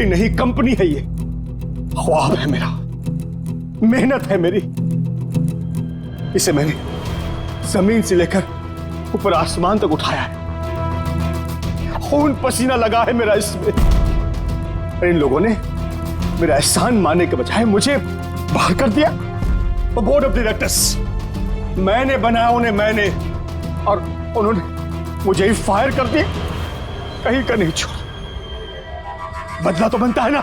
नहीं, कंपनी है ये। ख्वाब है मेरा, मेहनत है मेरी। इसे मैंने जमीन से लेकर ऊपर आसमान तक उठाया है। खून पसीना लगा है मेरा इसमें। इन लोगों ने मेरा एहसान मानने के बजाय मुझे बाहर कर दिया। और बोर्ड ऑफ डायरेक्टर्स मैंने बनाया उन्हें, मैंने, और उन्होंने मुझे ही फायर कर दिया। कहीं का नहीं छोड़ा। बदला तो बनता है ना।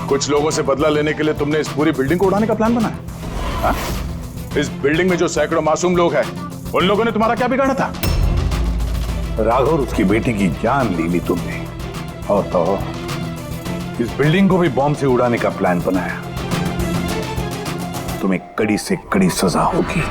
कुछ लोगों से बदला लेने के लिए तुमने इस पूरी बिल्डिंग को उड़ाने का प्लान बनाया? हाँ? इस बिल्डिंग में जो सैकड़ों मासूम लोग हैं, उन लोगों ने तुम्हारा क्या बिगाड़ा था? राघव और उसकी बेटी की जान ले ली तुमने, और तो इस बिल्डिंग को भी बॉम्ब से उड़ाने का प्लान बनाया। तुम्हें कड़ी से कड़ी सजा होगी।